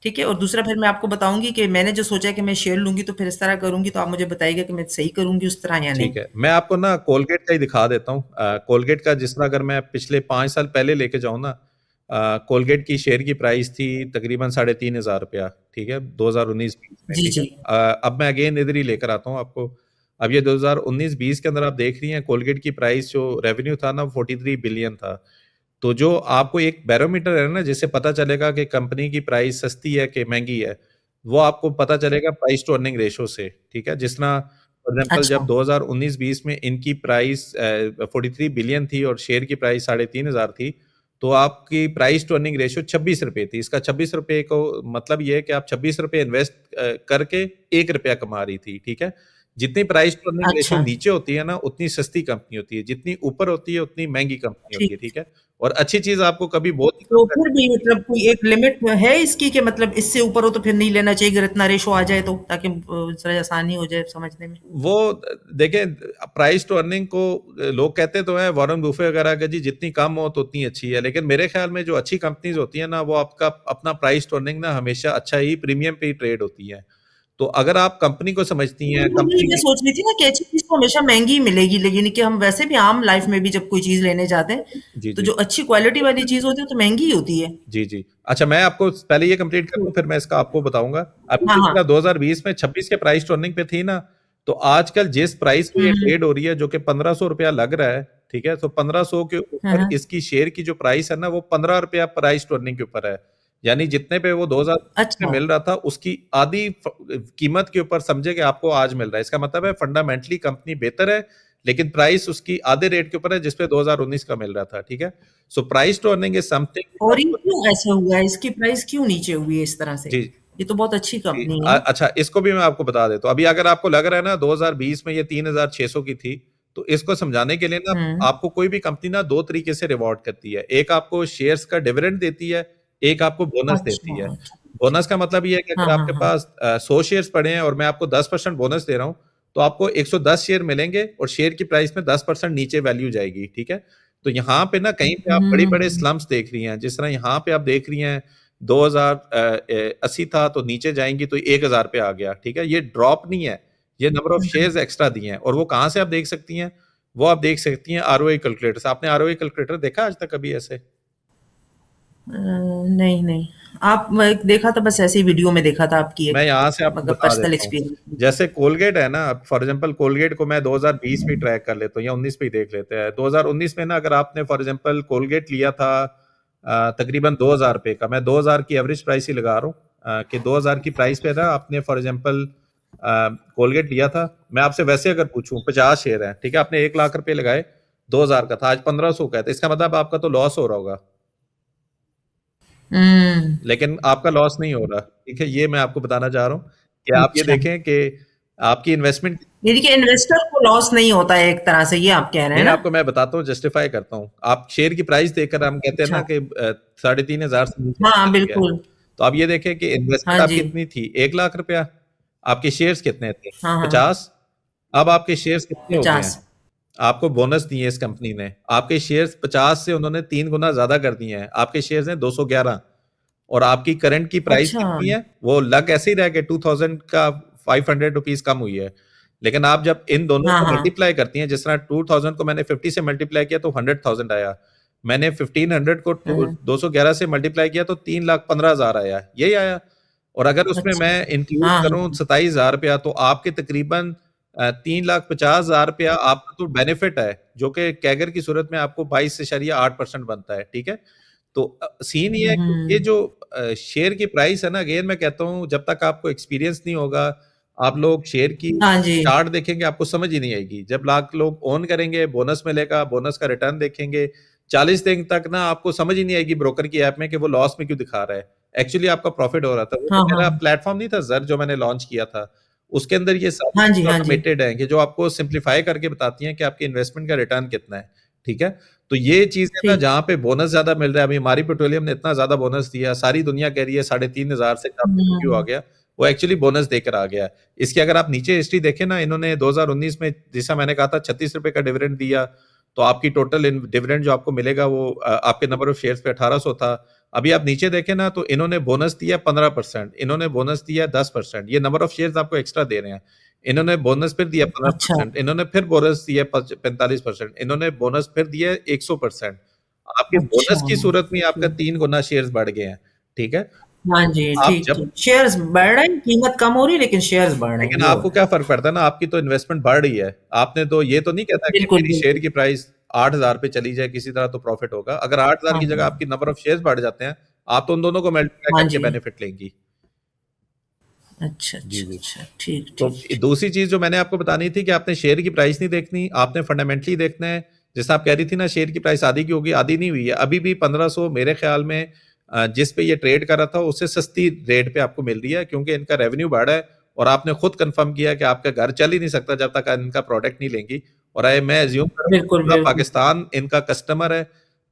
ठीक है? और दूसरा फिर मैं आपको बताऊँगी कि मैंने जो सोचा है कि मैं शेयर लूँगी तो फिर इस तरह करूँगी, तो आप मुझे बताइएगा कि मैं सही करूँगी उस तरह या नहीं? ठीक है, मैं आपको ना कोलगेट का ही दिखा देता हूँ। कोलगेट का जिस तरह अगर मैं पिछले 5 साल पहले लेके जाऊँ ना, कोलगेट की शेयर की प्राइस थी तकरीबन 3,500 रुपया। ठीक है, 2019-20 में। जी, ठीक है, जी। अब मैं अगेन इधर ही लेकर आता हूँ आपको। अब ये 2019-20 के अंदर आप देख रही हैं कोलगेट की प्राइस जो रेवेन्यू था ना 43 बिलियन था। तो जो आपको एक बैरोमीटर है ना जिससे पता चलेगा कि कंपनी की प्राइस सस्ती है कि महंगी है, वो आपको पता चलेगा प्राइस टू अर्निंग रेशो से। ठीक है, जिस तरह फॉर एग्जाम्पल अच्छा, जब 2019-20 में इनकी प्राइस 43 बिलियन थी और शेयर की प्राइस 3,500 थी, तो आपकी प्राइस टू अर्निंग रेशियो 26 रुपए थी। इसका 26 रुपए को मतलब ये है कि आप 26 रुपए इन्वेस्ट करके 1 रुपया कमा रही थी। ठीक है, जितनी प्राइस टू अर्निंग रेशियो अच्छा, नीचे होती है ना उतनी सस्ती कंपनी होती है, जितनी ऊपर होती है उतनी महंगी कंपनी होती है। ठीक। ठीक है, और अच्छी चीज आपको कभी बहुत ही तो कम फिर पैसे भी मतलब कोई एक लिमिट है इसकी कि मतलब इससे ऊपर हो तो फिर नहीं लेना चाहिए अगर इतना रेशो आ जाए तो, ताकि ज़रा आसानी हो जाए समझने में? वो देखें प्राइस टू अर्निंग को लोग कहते तो हैं वॉरेन बुफे वगैरह का जी जितनी कम हो तो उतनी अच्छी है, लेकिन मेरे ख्याल में जो अच्छी कंपनीज होती है ना वो आपका अपना प्राइस टू अर्निंग ना हमेशा अच्छा ही प्रीमियम पे ही ट्रेड होती है। तो अगर आप कंपनी को समझती हैं बिल्कुल, कंपनी ये की। सोच रही थी ना कि अच्छी चीज़ तो हमेशा महँगी ही मिलेगी, लेकिन कि हम वैसे भी आम लाइफ़ में भी जब कोई चीज़ लेने जाते हैं, जी तो जी जो अच्छी क्वालिटी वाली चीज़ होती है, तो महँगी ही होती है। जी जी अच्छा, मैं आपको पहले ये कंप्लीट कर दूं फिर मैं इसका आपको बताऊंगा। अभी हाँ, जिस हाँ। तरह 2020 में 26 के प्राइस टू अर्निंग पे थी ना, तो आजकल जिस प्राइस पे हुँ, ये हुँ। ट्रेड हो रही है जो कि 1,500 रुपया लग रहा है। ठीक है, तो 1,500 के हाँ, ऊपर हाँ। इसकी शेयर की जो प्राइस है ना वो 15 रुपया प्राइस टू अर्निंग के ऊपर है। यानी जितने पे वो 2020 में अच्छा, मिल रहा था उसकी आधी कीमत के ऊपर समझे कि आपको आज मिल रहा है। इसका मतलब है फंडामेंटली कंपनी बेहतर है, लेकिन प्राइस उसकी आधे रेट के ऊपर है जिसपे 2019 का मिल रहा था। ठीक है, so price to earning is something और ये आपको। क्यों ऐसा हुआ है? इसकी प्राइस क्यों नीचे हुई है इस तरह से? जी ये तो बहुत अच्छी जी, कंपनी है ना? अच्छा इसको भी मैं आपको बता देता हूँ। अभी अगर आपको लग रहा है ना 2020 में ये 3,600 की थी, तो इसको समझाने के लिए ना हुँ। आपको कोई भी कंपनी ना दो तरीके से रिवॉर्ड करती है। एक आपको शेयर्स का डिविडेंड देती है, एक आपको बोनस देती है। अच्छा, अच्छा। बोनस का मतलब ये है कि हाँ, अगर हाँ, आपके हाँ। पास 100 शेयर्स पड़े हैं और मैं आपको 10% बोनस दे रहा हूँ, तो आपको 110 शेयर मिलेंगे और शेयर की प्राइस में 10% नीचे वैल्यू जाएगी। ठीक है, तो यहाँ पे ना कहीं पे आप बड़े बड़े हुँ। स्लम्स देख रही हैं, जिस तरह यहाँ पे आप देख रही हैं 2080 था तो नीचे जाएंगी तो 1,000 पे आ गया। ठीक है, ये ड्रॉप नहीं है, ये नंबर ऑफ शेयर्स एक्स्ट्रा दिए हैं। और वो कहाँ से आप देख सकती हैं? वो आप देख सकती हैं आरओआई कैलकुलेटर से। आपने आरओआई कैलकुलेटर देखा आज तक कभी ऐसे? नहीं, नहीं। आप मैं देखा था, बस ऐसे ही वीडियो में देखा था आपकी मैं एक, यहाँ से आपको मतलब बता पर्सनल देता हूँ। एक्सपीरियंस। जैसे कोलगेट है ना, फॉर एग्जांपल कोलगेट को मैं 2020 में ट्रैक कर लेता हूँ या 19 पे ही देख लेते हैं। 2019 में ना अगर आपने फॉर एग्जांपल कोलगेट लिया था तकरीबन 2,000 रुपए का, मैं 2,000 की एवरेज प्राइस ही लगा रहा हूँ कि 2,000 की प्राइस पे ना आपने फॉर एग्जांपल कोलगेट लिया था। मैं आपसे वैसे अगर पूछूं 50 शेयर है, ठीक है, आपने 1 लाख रुपए लगाए, 2,000 का था, आज 1,500 का है, तो इसका मतलब आपका तो लॉस हो रहा होगा। हुँ। लेकिन आपका लॉस नहीं हो रहा। ठीक है, ये मैं आपको बताना चाह रहा हूँ कि आप ये अच्छा। देखें कि आपकी इन्वेस्टमेंट। यानी कि इन्वेस्टर को लॉस नहीं होता है एक तरह से, ये आप कह रहे हैं नहीं, ना? आपको मैं बताता हूँ, जस्टिफाई करता हूँ। आप शेयर की प्राइस देखकर हम कहते हैं ना अच्छा। कि 3,500 से नीचे नहीं हाँ, जाती है। बिल्कुल। तो आप ये देखें कि हाँ इन्वेस्टमेंट आपकी जी। कितनी थी? 1 लाख रुपया। आपके शेयर्स कितने थे? हाँ, हाँ। 50। अब आपके शेयर्स कितने हो गए हैं? 50। आपको बोनस दिए इस कंपनी ने, आपके शेयर्स 50 से उन्होंने 3 गुना ज्यादा कर दिए हैं। आपके शेयर्स हैं 211 और आपकी करंट की प्राइस अच्छा। कितनी है? वो लग ऐसे ही रह गए 2000 का 500 रुपीज कम हुई है। लेकिन आप जब इन दोनों हाँ, को हाँ। मल्टीप्लाई करती हैं, जिस तरह 2000 को मैंने 50 से मल्टीप्लाई किया तो 100,000 आया। मैंने 1500 को हाँ, हाँ। 211 से मल्टीप्लाई किया तो 3,15,000 आया, यही आया। और अगर उसमें अच्छा। मैं इंक्लूड हाँ, करूं हाँ। 27,000 रुपया, तो आपके तकरीबन 3,50,000 रुपया आपका तो बेनिफिट है, जो कि कैगर की सूरत में आपको 22.8% बनता है। ठीक है, तो सीन ये है कि ये हुँ। जो शेयर की प्राइस है ना, अगेन मैं कहता हूँ जब तक आपको एक्सपीरियंस नहीं होगा, आप लोग शेयर की हाँ जी। चार्ट देखेंगे आपको समझ ही नहीं आएगी। जब लाख लोग ओन करेंगे बोनस मिलेगा, बोनस का रिटर्न देखेंगे, 40 दिन तक ना आपको समझ ही नहीं आएगी ब्रोकर की ऐप में कि वो लॉस में क्यों दिखा रहा है। एक्चुअली आपका प्रॉफिट हो रहा था। वो हाँ, जो मेरा हाँ। प्लेटफॉर्म नहीं था जर जो मैंने लॉन्च किया था, उसके अंदर ये सारी हाँ जी, चीजें हाँ जी। ऑटोमेटेड हैं कि जो आपको सिंप्लीफाई करके बताती हैं कि आपके इन्वेस्टमेंट का रिटर्न कितना है। ठीक है। तो ये चीज है ना, ठीक। जहाँ पे बोनस ज्यादा मिल रहा है। अभी हमारी पेट्रोलियम ने इतना ज्यादा बोनस दिया, सारी दुनिया कह रही है 3,500 से काफी क्यों आ हम्म। गया, वो एक्चुअली बोनस देकर आ गया है। इसकी अगर आप नीचे हिस्ट्री देखें ना, इन्होंने 2019 में, जैसा मैंने कहा था, 36 रुपए का डिविडेंड दिया, तो आपकी टोटल डिविडेंड जो आपको मिलेगा वो आपके नंबर ऑफ शेयर्स पे 1800 था। अभी आप नीचे देखें ना, तो इन्होंने बोनस दिया 15%, इन्होंने बोनस दिया 10%, ये नंबर ऑफ शेयर्स आपको एक्स्ट्रा दे रहे हैं। इन्होंने बोनस फिर दिया अच्छा 15%, इन्होंने फिर बोनस दिया 45%, इन्होंने बोनस फिर दिया 100%। आपके अच्छा। बोनस की सूरत में आपका ठीक। 3 गुना शेयर्स बढ़ गए हैं। ठीक है। हाँ जी, आप ठीक जब, ठीक, शेयर्स बढ़ रहे हैं, कीमत कम हो रही है लेकिन शेयर्स बढ़ रहे हैं, लेकिन ये हो आपको रहा है। क्या फर्क पड़ता है ना, आपकी तो इन्वेस्टमेंट बढ़ रही है। आपने तो ये तो नहीं कहता कि बिल्कुल मेरी शेयर बिल्कुल। की प्राइस 8,000 पे चली जाए, किसी तरह तो प्रॉफिट होगा। अगर 8,000 हाँ की जगह हाँ। आपकी नंबर ऑफ शेयर्स बढ़ जाते हैं, आप तो उन दोनों को मल्टीप्लाई हाँ करके जी। बेनिफिट लेंगी। अच्छा जी अच्छा जी। अच्छा, ठीक तो ठीक ठीक। दूसरी चीज जो मैंने आपको बतानी थी कि आपने शेयर की प्राइस नहीं देखनी, आपने फंडामेंटली देखना है। जैसे आप कह रही थी ना, शेयर की प्राइस आधी की होगी, आधी नहीं हुई है। अभी भी 1500 मेरे ख्याल में जिस पे ये ट्रेड कर रहा था, उससे सस्ती रेट पे आपको मिल रही है, क्योंकि इनका रेवेन्यू बढ़ा है। और आपने खुद कंफर्म किया कि आपका घर चल ही नहीं सकता जब तक इनका प्रोडक्ट नहीं लेंगी। और मैं एज्यूम कर रहा हूँ बिल्कुल पूरा बिल्कुल। पाकिस्तान इनका कस्टमर है।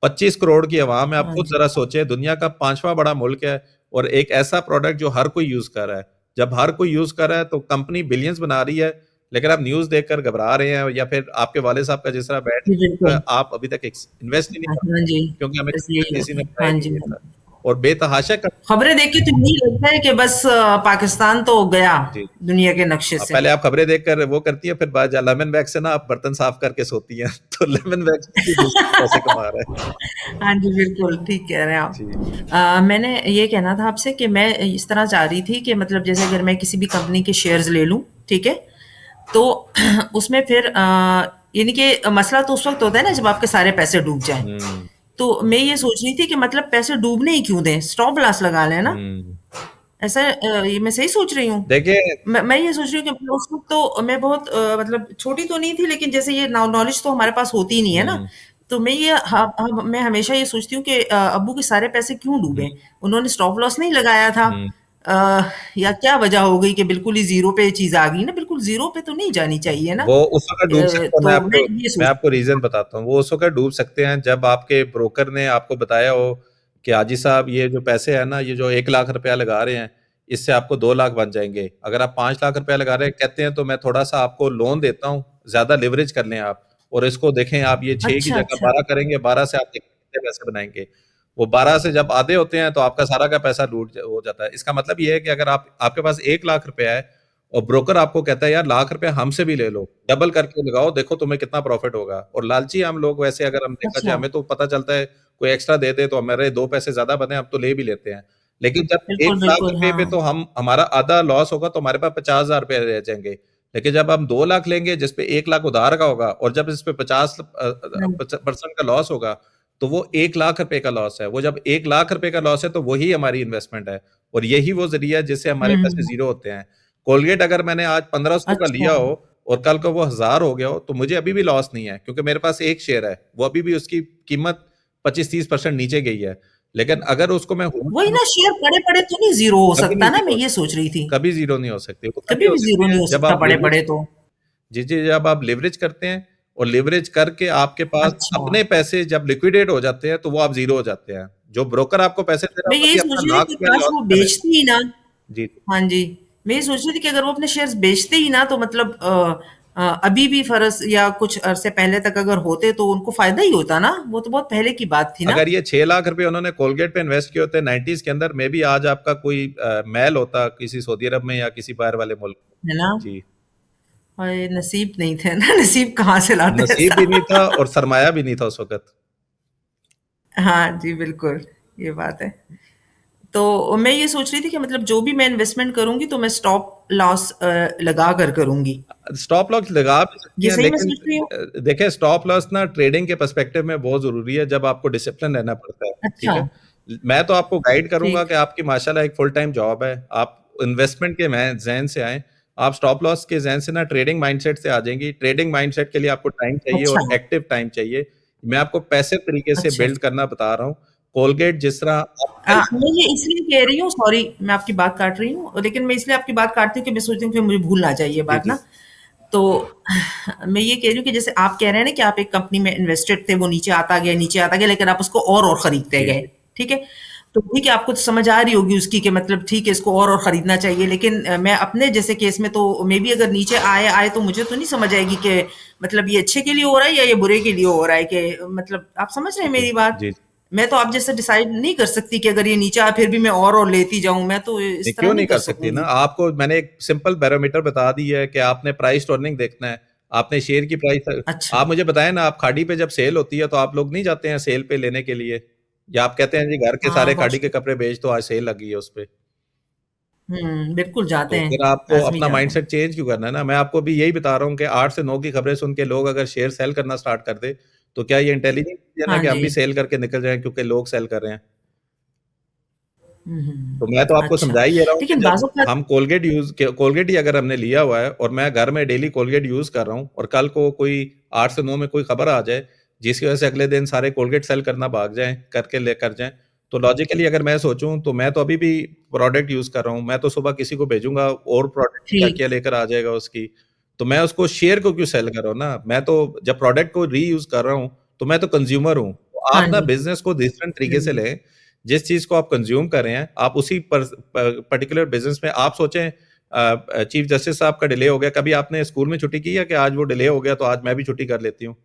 25 करोड़ की आवाम है। आप हाँ खुद जी। जरा सोचे, दुनिया का 5वां बड़ा मुल्क है, और एक ऐसा प्रोडक्ट जो हर कोई यूज कर रहा है। जब हर कोई यूज कर रहा है, तो कंपनी बिलियंस बना रही है। लेकिन आप न्यूज देखकर घबरा रहे हैं, या फिर आपके वाले साहब का जिस तरह बैठ, जी बिल्कुल। आप अभी तक इन्वेस्ट ही नहीं हाँ कर हाँ पाए, जी। क्योंकि हमें बस यही किसी होता ने है, बताया हाँ नहीं जी ये हाँ था। जी। और बेतहाशा कर, खबरें देख के तो यही लगता है कि बस पाकिस्तान तो गया जी। दुनिया के नक्शे से। पहले आप खबरें देखकर वो करती हैं, फिर बाद लेमन बैग से ना आप बर्तन साफ करके सोती हैं। तो लेमन बैग से भी दूसरे पैसे कमा रहा है। हाँ जी, बिल्कुल ठीक कह रहे हैं आप। जी मैंने ये कहना था आपसे कि मैं इस तरह चाह रही थी कि मतलब जैसे अगर मैं किसी भी कंपनी के शेयर्स ले लूँ, ठीक है? तो उसमें फिर यानी कि मसला तो उस वक़्त होता है ना जब आपके सारे पैसे डूब जाएँ। हम्म तो मैं ये सोच रही थी कि मतलब पैसे डूबने ही क्यों दें? स्टॉप लॉस लगा लें ना? हम्म। ऐसा ये मैं सही सोच रही हूँ? देखिए, मैं ये सोच रही हूँ कि मतलब उस वक़्त तो मैं बहुत मतलब छोटी तो नहीं थी, लेकिन जैसे ये नॉलेज तो हमारे पास होती ही नहीं है ना। हम्म तो मैं ये मैं हमेशा ये सोचती हूँ कि अब्बू के सारे पैसे क्यों हम्म डूबे? उन्होंने स्टॉप लॉस नहीं लगाया था, हम्म। अ, या क्या वजह हो गई कि बिल्कुल ही ज़ीरो पे चीज़ आ गई ना? बिल्कुल ज़ीरो पे तो नहीं जानी चाहिए ना। वो उस वक़्त डूब सकते हैं। तो मैं ये मैं सोच आपको रीज़न बताता हूँ। वो उस वक़्त डूब सकते हैं जब आपके ब्रोकर ने आपको बताया हो कि हाजी साहब, ये जो पैसे हैं ना, ये जो 1 लाख रुपया लगा रहे हैं, इससे आपको 2 लाख बन जाएँगे। अगर आप 5 लाख रुपया लगा रहे हैं, कहते हैं तो मैं थोड़ा-सा आपको लोन देता हूँ, ज़्यादा लिवरेज कर लें आप, और इसको देखें आप, ये 6 की अच्छा, जगह अच्छा। 12 करेंगे, 12 से आप देखें कितने पैसे बनाएँगे। वो 12 से जब आधे होते हैं, तो आपका सारा का पैसा लूट ज हो जाता है। इसका मतलब ये है कि अगर आप, आपके पास 1 लाख रुपया है, और ब्रोकर आपको कहता है यार लाख रुपए हमसे भी ले लो, डबल करके लगाओ, देखो तुम्हें कितना प्रॉफिट होगा। और लालची हम लोग वैसे, अगर हम देखा जाए, अच्छा। हमें तो पता चलता है कोई एक्स्ट्रा दे दे तो हमारे 2 पैसे ज़्यादा बने, हम तो ले भी लेते हैं। लेकिन जब 1 बिल्कुल, लाख बिल्कुल, रुपए पे हाँ। तो हम, हमारा आधा लॉस होगा, तो हमारे पास 50,000 रुपए रह जाएँगे। लेकिन जब हम 2 लाख लेंगे, जिस पे 1 लाख उधार का होगा, और जब इस पे 50 हुँ। परसेंट का लॉस होगा, तो वो 1 लाख रुपए का लॉस है। वो जब 1 लाख रुपए का लॉस है, तो वही हमारी इन्वेस्टमेंट है, और यही वो ज़रिया है जिससे हमारे पैसे हुँ। ज़ीरो होते हैं। कोलगेट अगर मैंने आज 1500 का अच्छा। लिया हो, और कल को वो 1000 हो गया हो, तो मुझे अभी भी लॉस नहीं है, क्योंकि मेरे पास एक शेयर है, वो अभी भी उसकी कीमत 25-30% नीचे गई है। लेकिन अगर उसको मैं होल्ड वही करूँ, ना, शेयर पड़े-पड़े तो नहीं ज़ीरो हो कभी नहीं सकता ना, ज़ीरो मैं हो ये सकती, सोच रही थी। कभी ज़ीरो नहीं हो सकती। वो तभी कभी हो भी ज़ीरो सकती नहीं है हो जब सकता आप लिवरेज, पड़े-पड़े तो। जी, जी, जब आप लिवरेज करते हैं, और लिवरेज करके आपके पास अच्छा। अपने पैसे जब लिक्विडेट हो जाते हैं, तो वो आप ज़ीरो हो जाते हैं। जो ब्रोकर आपको पैसे दे रहा मैं है, वो यही भी सोच अपना रही थी लाख कि रुपया काश लॉस वो कर रहे हैं। बेचते ही ना। जी, हाँ जी। मैं ये सोच रही थी कि अगर वो अपने शेयर्स बेचते ही ना, तो मतलब अभी भी फ़र्ज़ या कुछ अरसे पहले तक अगर होते तो उनको फ़ायदा ही होता ना? वो तो बहुत पहले की बात थी ना? अगर ये 6 लाख रुपए उन्होंने कोलगेट पे इन्वेस्ट किए होते 90s के अंदर, मे बी आज आपका कोई महल होता किसी सऊदी अरब में या किसी बाहर वाले मुल्क में। है ना? जी। और नसीब नहीं थे ना, नसीब कहाँ से लाते नसीब ऐसा? भी नहीं था, और सरमाया भी नहीं था उस वक़्त। हाँ जी, बिल्कुल, ये बात है। तो मैं ये सोच रही थी कि मतलब जो भी मैं इन्वेस्टमेंट करूँगी तो मैं स्टॉप लॉस लगा कर करूँगी। स्टॉप लॉस लगा भी सकती ये हैं, सही मैं लेकिन सोच रही हूँ? देखिए, स्टॉप लॉस ना ट्रेडिंग के पर्सपेक्टिव में बहुत ज़रूरी है, जब आपको डिसिप्लिन रहना पड़ता है, अच्छा, ठीक है? मैं तो आपको गाइड करूँगा ठीक। कि आपकी माशाल्लाह एक फुल टाइम जॉब है, आप इन्वेस्टमेंट के मैं ज़हन से आएँ, आप स्टॉप लॉस के ज़हन से ना ट्रेडिंग माइंडसेट से आ जाएँगी। ट्रेडिंग माइंडसेट के लिए आपको टाइम चाहिए, अच्छा, और एक्टिव टाइम चाहिए। मैं आपको पैसिव तरीके से अच्छा, बिल्ड अच्छा। करना बता रहा हूँ। कोलगेट जिस तरह आप कल, मैं ये इसलिए कह रही हूँ, सॉरी मैं आपकी बात काट रही हूँ, लेकिन मैं इसलिए आपकी बात काटती हूँ कि मैं सोचती हूँ कि मुझे भूल ना जाए ये जी, बात जी। ना। तो मैं ये कह रही हूँ कि जैसे आप कह रहे हैं ना कि आप एक कंपनी में इन्वेस्टेड थे, वो नीचे आता गया, लेकिन आप उसको और खरीदते जी, गए, जी। ठीक है? तो ठीक है, आपको तो समझ आ रही होगी उसकी कि मतलब ठीक है, इसको और खरीदना चाहिए, लेकिन मैं अपने जैसे केस में तो मे बी अगर नीचे आए तो मुझे तो नहीं समझ आएगी कि मतलब ये अच्छे के लिए हो रहा है या ये बुरे के लिए हो रहा है, कि मतलब आप समझ रहे हैं जी, मेरी बात? जी। मैं तो आप जैसे डिसाइड नहीं कर सकती कि अगर ये नीचे आए फिर भी मैं और लेती जाऊँ, मैं तो नहीं, इस तरह क्यों नहीं नहीं कर कर सकती ना? सकूँगी। आपको मैंने एक सिंपल बैरोमीटर बता दी है कि आपने प्राइस टू अर्निंग देखना है। आपने शेयर की प्राइस अच्छा। आप मुझे बताएँ ना, आप खाड़ी पे जब सेल होती है तो आप लोग नहीं जाते हैं सेल पे लेने के लिए? या आप कहते हैं जी घर के हाँ, सारे बहुत खाड़ी के कपड़े बेच दो, आज सेल लगी है उसपे? बिल्कुल जाते तो हैं, फिर आपको लाज़मी अपना जाते हैं। माइंडसेट चेंज क्यों करना है ना? मैं आपको अभी यही बता रहा हूँ कि 8 से 9 की खबरें सुन के लोग अगर शेयर सेल करना स्टार्ट कर दें, तो क्या ये इंटेलिजेंट है ना हाँ कि हम जी। भी सेल करके निकल जाएँ क्योंकि लोग सेल कर रहे हैं? हुँ, तो मैं तो आपको अच्छा। समझा ही ये रहा हूँ कि लेकिन जब बाज़ औक़ात हम कोलगेट ही अगर हमने लिया हुआ है और मैं घर में डेली कोलगेट यूज़ कर रहा हूँ और कल को कोई 8 से 9 में कोई खबर आ जाए, जिसकी वज़ह से अगले दिन सारे कोलगेट सेल करना भाग जाएँ, करके लेकर जाएँ, तो लॉजिकली अगर मैं सोचूँ तो मैं तो अभी भी प्रोडक्ट यूज़ कर रहा हूँ। मैं तो सुबह किसी को भेजूँगा और प्रोडक्ट ठीक। क्या-क्या लेकर आ जाएगा उसकी। तो मैं उसको शेयर को क्यों सेल कर रहा हूँ ना? मैं तो जब प्रोडक्ट को रीयूज़ कर रहा हूँ, तो मैं तो कंज़्यूमर हूँ। तो हाँ आप ना जी। बिज़नेस को डिफरेंट तरीके से हुँ, लें। जिस चीज़ को आप कंज़्यूम कर रहे हैं, आप उसी पर्टिकुलर बिज़नेस में आप सोचें चीफ जस्टिस साहब का डिले हो गया, कभी आपने स्कूल में छुट्टी की है कि आज वो डिले हो गया तो आज मैं भी छुट्टी कर लेती हूँ?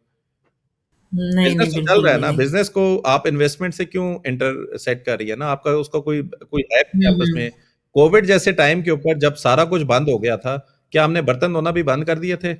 नहीं, बिज़नेस नहीं, तो चल बिल्कुल रहा है भी ना, नहीं। बिज़नेस को आप इन्वेस्टमेंट से क्यों इंटरसेक्ट कर रही है ना, आपका उसका कोई कोई है नहीं हुँ, आपस हुँ। में। कोविड जैसे टाइम के ऊपर जब सारा कुछ बंद हो गया था, क्या हमने बर्तन धोना भी बंद कर दिए थे?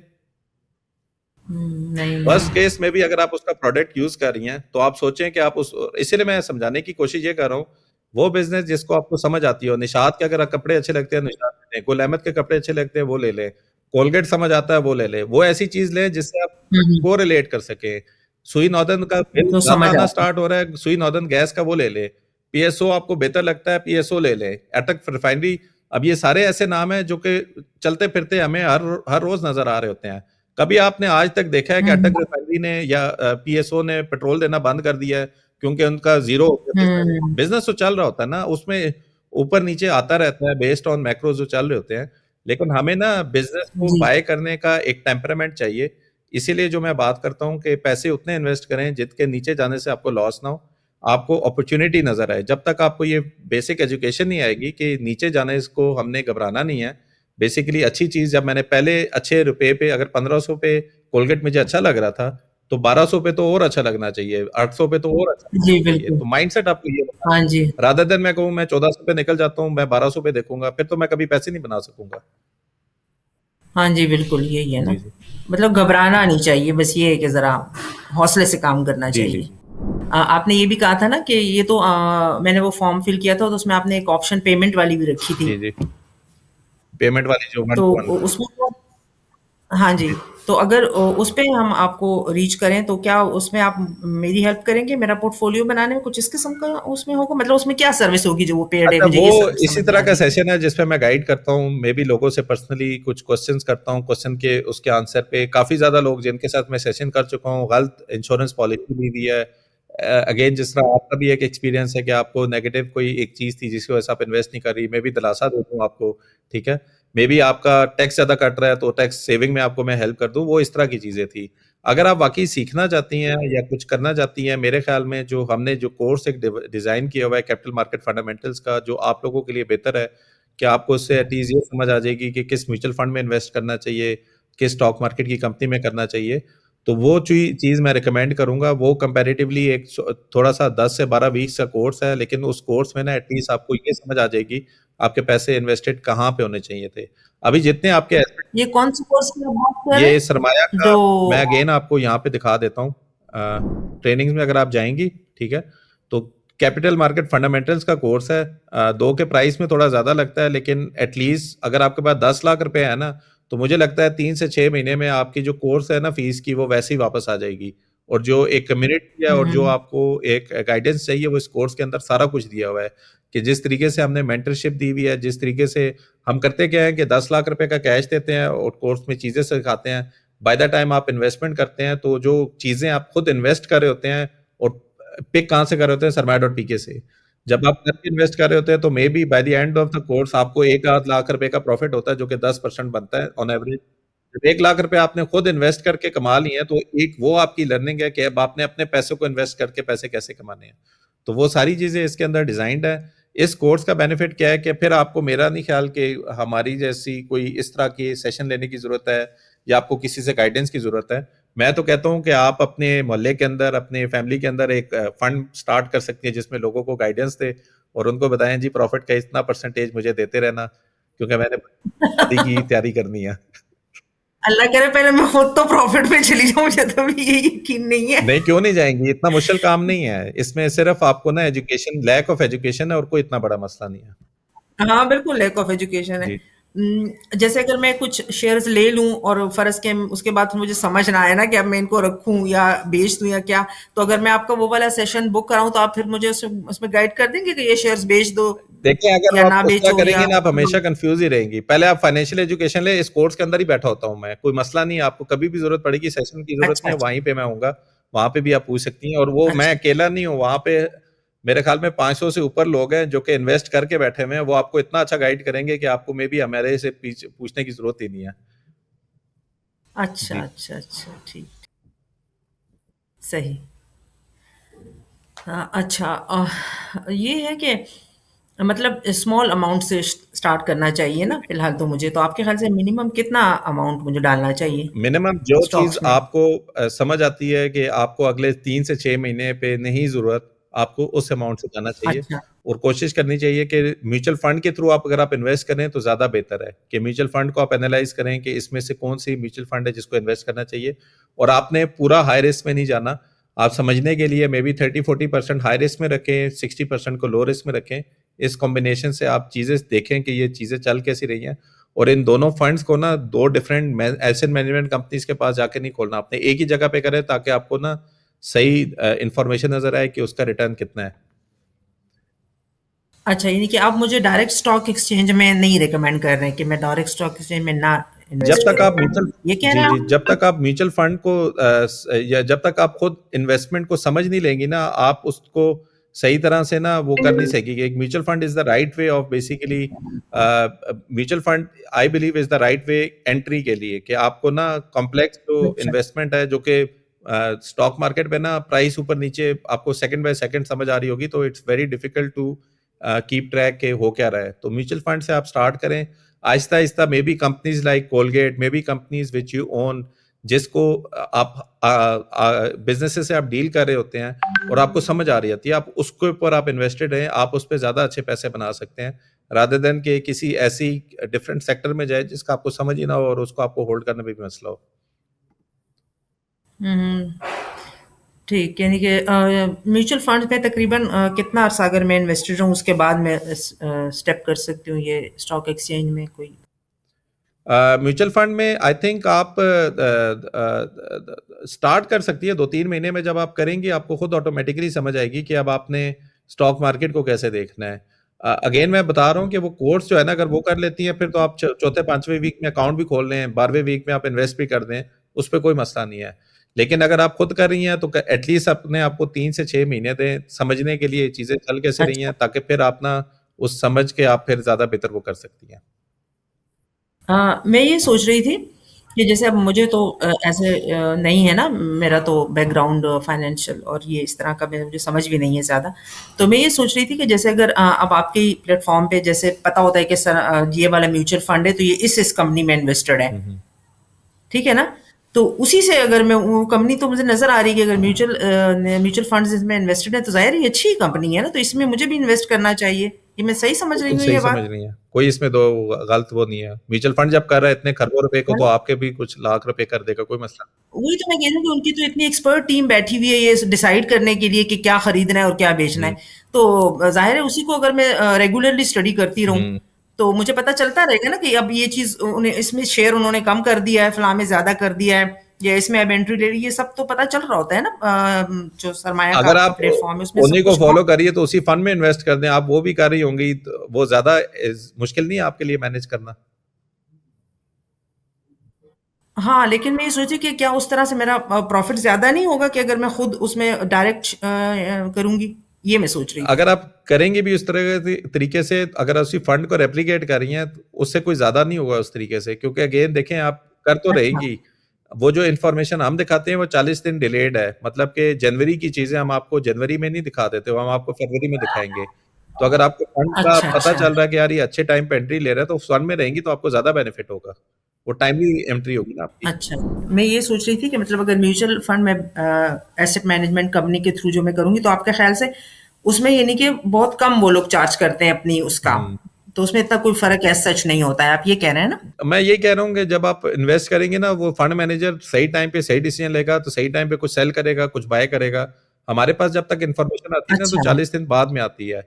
नहीं, वर्स्ट नहीं। केस में भी अगर आप उसका प्रोडक्ट यूज़ कर रही हैं, तो आप सोचें कि आप उस इसीलिए मैं समझाने की कोशिश ये कर रहा हूँ, वो बिज़नेस जिसको आपको समझ आती हो, निशात के अगर कपड़े अच्छे लगते हैं, निशात ले लें, गुल अहमद के कपड़े अच्छे लगते हैं, वो ले लें, कोलगेट समझ आता है, वो ले लें। वो ऐसी चीज़ लें जिससे आप हुँ, हुँ। को रिलेट कर सकें। सुई नौदन का बिल तो ज़्यादा समझ आना आता है। स्टार्ट हो रहा है, सुई नौदन गैस का वो ले लें। पीएसओ आपको बेहतर लगता है, पीएसओ ले लें। अटक रिफाइनरी अब ये सारे ऐसे नाम हैं जो कि चलते-फिरते हमें हर हर रोज़ नज़र आ रहे होते हैं। कभी आपने आज तक देखा है कि हुँ, अटक हुँ। रिफाइनरी ने या पीएसओ ने पेट्रोल देना बंद कर दिया है क्योंकि उनका ज़ीरो हो गया बिज़नेस? हुँ, बिज़नेस तो चल रहा होता है ना, उसमें ऊपर-नीचे आता रहता है बेस्ड ऑन मैक्रोज़ जो चल रहे होते हैं। लेकिन हमें ना बिज़नेस को जी। बाय करने का एक टेम्परामेंट चाहिए। इसीलिए जो मैं बात करता हूँ कि पैसे उतने इन्वेस्ट करें जिसके नीचे जाने से आपको लॉस ना हो, आपको अपॉर्च्युनिटी नज़र आए। जब तक आपको ये बेसिक एजुकेशन नहीं आएगी कि नीचे जाने को हमने घबराना नहीं है, बेसिकली अच्छी चीज़ जब मैंने पहले अच्छे रुपए पे अगर 1500 पे कोलगेट मुझे अच्छा लग रहा था, तो 1200 पे तो और अच्छा लगना चाहिए, 800 पे तो और अच्छा जी, लगना चाहिए। बिल्कुल। तो माइंडसेट आपको ये बनाना हाँ है। जी। रादर देन मैं कहूँ मैं 1400 पे निकल जाता हूँ, मैं 1200 पे देखूँगा, फिर तो मैं कभी पैसे नहीं बना सकूँगा। हाँ जी, बिल्कुल, यही है ना। जी, जी। मतलब घबराना नहीं चाहिए, बस ये है कि ज़रा हौसले से काम करना जी, जी, चाहिए। जी। आपने ये भी कहा था ना कि ये तो मैंने वो फॉर्म फिल किया था, तो उसमें आपने एक ऑप्शन पेमेंट वाली भी रखी थी। जी, जी। पेमेंट वाली जो 1 तो टू 1 उसमें क्या, हाँ जी, जी। तो अगर उस पे हम आपको रीच करें तो क्या उसमें आप मेरी हेल्प करेंगे मेरा पोर्टफोलियो बनाने में? कुछ इस किस्म का उसमें होगा? मतलब उसमें क्या सर्विस होगी जो वो पेड है? अच्छा मुझे वो ये इसी समझ में तरह आ का रही है। सेशन है जिसपे मैं गाइड करता हूँ, मैं भी लोगों से पर्सनली कुछ क्वेश्चंस करता हूँ, क्वेश्चन के उसके आंसर पे काफ़ी ज़्यादा लोग जिनके साथ मैं सेशन कर चुका हूँ, गलत इंश्योरेंस पॉलिसी ली हुई है। अगेन जिस तरह आपका भी एक एक्सपीरियंस है कि आपको नेगेटिव कोई एक चीज़ थी जिसकी वजह से आप इन्वेस्ट नहीं कर रही, मैं भी दिलासा दे दूँ आपको, ठीक है? मे बी आपका टैक्स ज़्यादा कट रहा है तो टैक्स सेविंग में आपको मैं हेल्प कर दूँ, वो इस तरह की चीज़ें थी। अगर आप वाक़ई सीखना चाहती हैं या कुछ करना चाहती हैं, मेरे ख़्याल में जो हमने जो कोर्स एक डिज़ाइन किया हुआ है कैपिटल मार्केट फंडामेंटल्स का, जो आप लोगों के लिए बेहतर है कि आपको उससे एट लीस्ट ये समझ आ जाएगी कि किस म्यूचुअल फंड में इन्वेस्ट करना चाहिए, किस स्टॉक मार्केट की कंपनी में करना चाहिए। तो वो चीज़ मैं रिकमेंड करूँगा, वो कंपैरेटिवली एक थोड़ा-सा 10 से 12 वीक्स का कोर्स है, लेकिन उस कोर्स में ना एट लीस्ट आपको ये समझ आ जाएगी, आपके पैसे इन्वेस्टेड कहाँ पे होने चाहिए थे। अभी जितने आपके ये कौन से कोर्स की आप बात कर रहे ये सरमाया हैं? का जो मैं अगेन आपको यहाँ पे दिखा देता हूँ। ट्रेनिंग्स में अगर आप जाएँगी, ठीक है? तो कैपिटल मार्केट फंडामेंटल्स का कोर्स है। 2 के प्राइस में थोड़ा ज़्यादा लगता है, लेकिन एट लीस्ट अगर आपके पास 10 लाख रुपए है ना, तो मुझे लगता है 3 से 6 महीने में आपकी जो कोर्स है ना फीस की, वो वैसे ही वापस आ जाएगी। और जो एक कम्युनिटी है हुँ, और जो हुँ। आपको एक गाइडेंस चाहिए, वो इस कोर्स के अंदर सारा कुछ दिया हुआ है, कि जिस तरीके से हमने मेंटरशिप दी हुई है, जिस तरीके से हम करते क्या है कि 10 लाख रुपए का कैश देते हैं और कोर्स में चीज़ें सिखाते हैं। बाय द टाइम आप इन्वेस्टमेंट करते हैं, तो जो चीज़ें आप खुद इन्वेस्ट कर रहे होते हैं और पिक कहाँ से कर रहे होते हैं? सरमाया.पीके से। जब आप करके इन्वेस्ट कर रहे होते हैं, तो may be by the end of the course आपको 1 आध लाख रुपए का प्रॉफिट होता है, जो कि 10% बनता है ऑन एवरेज जब 1 लाख रुपए आपने खुद इन्वेस्ट करके कमा लिए हैं, तो एक वो आपकी लर्निंग है कि अब आपने अपने पैसों को इन्वेस्ट करके पैसे कैसे कमाने हैं। तो वो सारी चीजें इसके अंदर डिजाइंड है। इस कोर्स का बेनिफिट क्या है कि फिर आपको, मेरा नहीं ख्याल कि हमारी जैसी कोई इस तरह की सेशन लेने की जरूरत है या आपको किसी से गाइडेंस की जरूरत है। मैं तो कहता हूं कि आप अपने मोहल्ले के अंदर, अपने फैमिली के अंदर एक फंड स्टार्ट कर सकती हैं जिसमें लोगों को गाइडेंस दे और उनको बताएं जी प्रॉफिट का इतना परसेंटेज मुझे देते रहना, क्योंकि मैंने शादी की तैयारी करनी है। अल्लाह करे पहले मैं खुद तो प्रॉफिट में चली जाऊँ, मुझे तो अभी ये यकीन नहीं है। नहीं, क्यों नहीं जाएंगी? इतना मुश्किल काम नहीं है इसमें, सिर्फ आपको ना एजुकेशन, लैक ऑफ एजुकेशन है और कोई इतना बड़ा मसला नहीं है। हाँ, बिल्कुल लैक ऑफ एजुकेशन है। जी। जैसे अगर मैं कुछ शेयर्स ले लूँ और फ़र्ज़ के उसके बाद फिर मुझे समझ ना आए ना कि अब मैं इनको रखूँ या बेच दूँ या क्या, तो अगर मैं आपका वो वाला सेशन बुक कराऊँ तो आप फिर मुझे उसमें गाइड कर देंगे कि ये शेयर्स बेच दो देखिए, अगर या आप ना उस तरह बेचो या करेंगी ना, आप हमेशा कंफ्यूज ही रहेंगी। पहले आप फाइनेंशियल एजुकेशन ले, इस कोर्स के अंदर ही बैठा होता हूँ मैं, कोई मसला नहीं है। आपको कभी भी जरूरत पड़ेगी, सेशन की जरूरत अच्छा, नहीं है, अच्छा, वहीं पे मैं आऊंगा, वहां पे भी आप पूछ सकती हैं। और वो मैं अच्छा। अकेला नहीं हूँ वहां पे, मेरे ख्याल में 500 से ऊपर लोग हैं जो कि इन्वेस्ट करके बैठे हुए हैं। वो आपको इतना अच्छा गाइड करेंगे कि आपको मे भी हमारे से पूछने की जरूरत ही नहीं है। अच्छा, जी। अच्छा, अच्छा, ठीक, सही। हाँ, अच्छा ये है कि मतलब स्मॉल अमाउंट से स्टार्ट करना चाहिए ना फिलहाल तो मुझे, तो आपके ख्याल से मिनिमम कितना अमाउंट मुझे डालना चाहिए मिनिमम जो चीज स्टॉक्स में? आपको समझ आती है कि आपको अगले 3 से 6 महीने पे नहीं जरूरत, आपको उस अमाउंट से जाना चाहिए। अच्छा, और कोशिश करनी चाहिए कि म्यूचुअल फंड के थ्रू आप अगर आप इन्वेस्ट करें तो ज्यादा बेहतर है कि म्यूचुअल फंड को आप एनालाइज करें कि इसमें से कौन सी म्यूचुअल फंड है जिसको इन्वेस्ट करना चाहिए। और आपने पूरा हाई रिस्क में नहीं जाना, आप समझने के लिए मे बी 30-40% हाई रिस्क में रखें, 60% को लो रिस्क में रखें। इस कॉम्बिनेशन से आप चीजें देखें कि ये चीजें चल कैसी रही हैं। और इन दोनों फंड्स को ना दो डिफरेंट एसेट मैनेजमेंट कंपनीज के पास जाके नहीं खोलना, आपने एक ही जगह पे करें ताकि आपको ना सही इंफॉर्मेशन नजर आए कि उसका रिटर्न कितना है। अच्छा, यानी कि आप मुझे डायरेक्ट स्टॉक एक्सचेंज में नहीं रिकमेंड कर रहे हैं कि मैं डायरेक्ट स्टॉक एक्सचेंज में ना जब इन्वेस्ट तक आप करूँ, म्यूचुअल ये कह रहे जी हैं जी आप? जब तक आप म्यूचुअल फंड को या जब तक आप खुद इन्वेस्टमेंट को समझ नहीं लेंगी ना, आप उसको सही तरह से ना वो कर नहीं सकेगी। एक mutual fund is the right way of basically, mutual fund I believe is the right way entry के लिए, कि आपको ना कॉम्प्लेक्स जो अच्छा, इन्वेस्टमेंट है जो कि स्टॉक मार्केट में ना प्राइस ऊपर नीचे आपको सेकंड बाय सेकंड समझ आ रही होगी, तो it's very difficult to keep track के हो क्या रहा है। तो म्यूचुअल फंड से आप स्टार्ट करें Aahista Aahista. May be companies like Colgate, may be companies which you own, जिसको आप बिजनेसेस से आप डील कर रहे होते हैं और आपको समझ आ रही होती है, आप उसके ऊपर आप इन्वेस्टेड हैं, आप उस पर ज्यादा अच्छे पैसे बना सकते हैं रादर देन के किसी ऐसी डिफरेंट सेक्टर में जाए जिसका आपको समझ ही ना हो और उसको आपको होल्ड करने में भी मसला हो। हम्म, ठीक, यानी कि म्यूचुअल फंड में तकरीबन कितना अरसा अगर मैं इन्वेस्टेड रहूँ उसके बाद मैं स्टेप कर सकती हूँ ये स्टॉक एक्सचेंज में कोई? म्यूचुअल फंड में आई थिंक आप स्टार्ट कर सकती है 2-3 महीने में। जब आप करेंगी आपको खुद ऑटोमेटिकली समझ आएगी कि अब आपने स्टॉक मार्केट को कैसे देखना है। अगेन मैं बता रहा हूँ कि वो कोर्स जो है ना, अगर वो कर लेती हैं फिर तो आप चौथे पांचवें वीक में अकाउंट भी खोल लें, 12वें वीक में आप इन्वेस्ट भी कर दें, उस पर कोई मसला नहीं है। लेकिन अगर आप खुद कर रही हैं तो एटलीस्ट अपने आपको 3 से 6 महीने दें समझने के लिए चीजें चल कैसे रही हैं, अच्छा। ताकि फिर आप ना उस समझ के आप फिर ज्यादा बेहतर वो कर सकती हैं। मैं ये सोच रही थी कि जैसे अब मुझे तो ऐसे नहीं है ना, मेरा तो बैकग्राउंड फाइनेंशियल और ये इस तरह का मुझे समझ भी नहीं है ज़्यादा। तो मैं ये सोच रही थी कि जैसे अगर अब आपके प्लेटफॉर्म पे जैसे पता होता है कि सर ये वाला म्यूचुअल फंड है तो ये इस कंपनी में इन्वेस्टेड है, हम्म। ठीक है ना? तो उसी से अगर मैं वो कंपनी तो मुझे नज़र आ रही है कि अगर म्यूचुअल फंड्स इसमें इन्वेस्टेड है तो ज़ाहिर है ये अच्छी कंपनी है ना, तो इसमें मुझे भी इन्वेस्ट करना चाहिए। ये मैं सही समझ रही बिल्कुल हूँ सही ये समझ बात? रही हैं, कोई इसमें तो गलत वो नहीं है। म्यूचुअल फंड जब कर रहा है इतने खरबों रुपए को, तो आपके भी कुछ लाख रुपए कर देगा, कोई मसला वही तो मैं कह रही हूँ कि उनकी तो इतनी एक्सपर्ट टीम बैठी हुई है ये डिसाइड करने के लिए कि क्या खरीदना है और क्या बेचना नहीं। है। तो जाहिर है उसी को अगर मैं रेगुलरली स्टडी करती रहूँ हम्म। तो मुझे पता चलता रहेगा ना कि अब ये चीज उन्हें इसमें शेयर उन्होंने कम कर दिया है, फलां में ज्यादा कर दिया है, या इसमें अब एंट्री ले रही है, ये सब तो पता चल रहा होता है ना। जो सरमाया का अगर आपका आप प्लेटफॉर्म है उसमें सब उन्हीं को कुछ। फॉलो करिए तो उसी फंड में इन्वेस्ट कर दें, आप वो भी कर रही होंगी, तो वो ज्यादा मुश्किल नहीं है आपके लिए मैनेज करना। हाँ, लेकिन मैं ये सोची कि क्या उस तरह से मेरा प्रॉफिट ज्यादा नहीं होगा कि अगर मैं खुद उसमें डायरेक्ट करूंगी, ये मैं सोच रही थी। अगर आप करेंगे भी उस तरह के तरीके से, अगर उसी फंड को रेप्लिकेट कर रही हैं तो उससे कोई ज्यादा नहीं होगा उस तरीके से, क्योंकि अगेन देखें आप कर तो अच्छा रहेगी। वो जो इन्फॉर्मेशन हम दिखाते हैं वो 40 दिन डिलेड है, मतलब कि जनवरी की चीजें हम आपको जनवरी में नहीं दिखा देते, वो हम आपको फरवरी में दिखाएंगे। तो अगर आपको फंड का अच्छा पता अच्छा चल रहा है कि यार ये अच्छे टाइम पे एंट्री ले रहा है, तो फंड में रहेंगी तो आपको ज्यादा बेनिफिट होगा, वो टाइमली एंट्री होगी ना आपकी। अच्छा। मैं ये सोच रही थी कि मतलब अगर म्यूचुअल फंड में एसेट मैनेजमेंट कंपनी के थ्रू जो मैं करूंगी तो आपके ख्याल से उसमें ये नहीं कि बहुत कम वो लोग चार्ज करते हैं अपनी उसका, हम्म। तो उसमें इतना कोई फर्क एज सच नहीं होता है, आप ये कह रहे हैं ना? मैं ये कह रहा हूँ कि जब आप इन्वेस्ट करेंगे ना, वो फंड मैनेजर सही टाइम पे सही डिसीजन लेगा, तो सही टाइम पे कुछ सेल करेगा, कुछ बाय करेगा। हमारे पास जब तक इन्फॉर्मेशन आती है ना, तो अच्छा, 40 दिन बाद में आती है।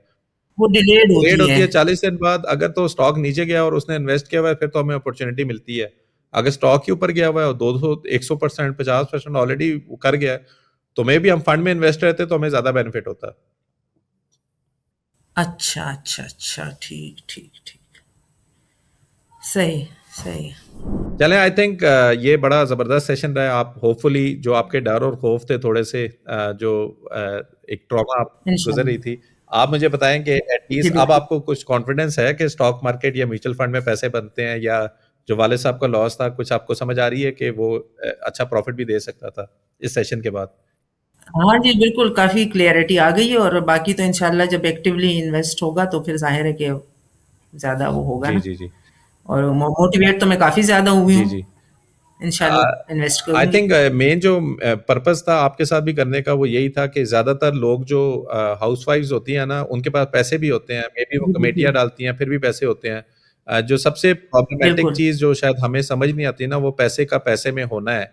वो डिलेड लेट होती है। होती है 40 दिन बाद। अगर तो स्टॉक नीचे गया और उसने इन्वेस्ट किया हुआ है, फिर तो हमें अपॉर्चुनिटी मिलती है। अगर स्टॉक के ऊपर गया हुआ है और 200 100% 50% ऑलरेडी कर गया है, तो मे भी हम फंड में इन्वेस्ट रहते तो हमें ज्यादा बेनिफिट होता। अच्छा अच्छा अच्छा, ठीक ठीक ठीक, सही सही। चलें, आई थिंक ये बड़ा ज़बरदस्त सेशन रहा है। आप होपफुली जो आपके डर और खौफ थे थोड़े से, जो एक ट्रॉमा आप गुजर रही इंशाल्लाह। थी, आप मुझे बताएं कि जी एटलीस्ट अब बिल्कुल। आपको कुछ कॉन्फिडेंस है कि स्टॉक मार्केट या म्यूचुअल फंड में पैसे बनते हैं, या जो वालिद साहब का लॉस था, कुछ आपको समझ आ रही है कि वो अच्छा प्रॉफिट भी दे सकता था इस सेशन के बाद? हाँ जी, बिल्कुल काफ़ी क्लियरिटी आ गई है, और बाकी तो इंशाल्लाह जब एक्टिवली इन्वेस्ट होगा तो फिर ज़ाहिर है कि ज़्यादा वो होगा जी, ना। जी, जी। और मोटिवेट तो मैं काफ़ी ज़्यादा हुई जी, हूँ, जी। इंशाल्लाह इन्वेस्ट आई करूँगी। थिंक मेन जो पर्पस था आपके साथ भी करने का, वो यही था कि ज्यादातर लोग जो हाउसवाइफ्स होती हैं ना, उनके पास पैसे भी होते हैं, मे बी वो जी, जी, कमेटियां जी, डालती हैं फिर भी पैसे होते हैं। जो सबसे प्रॉब्लमेटिक बिल्कुल, चीज जो शायद हमें समझ नहीं आती ना, वो पैसे का पैसे में होना है।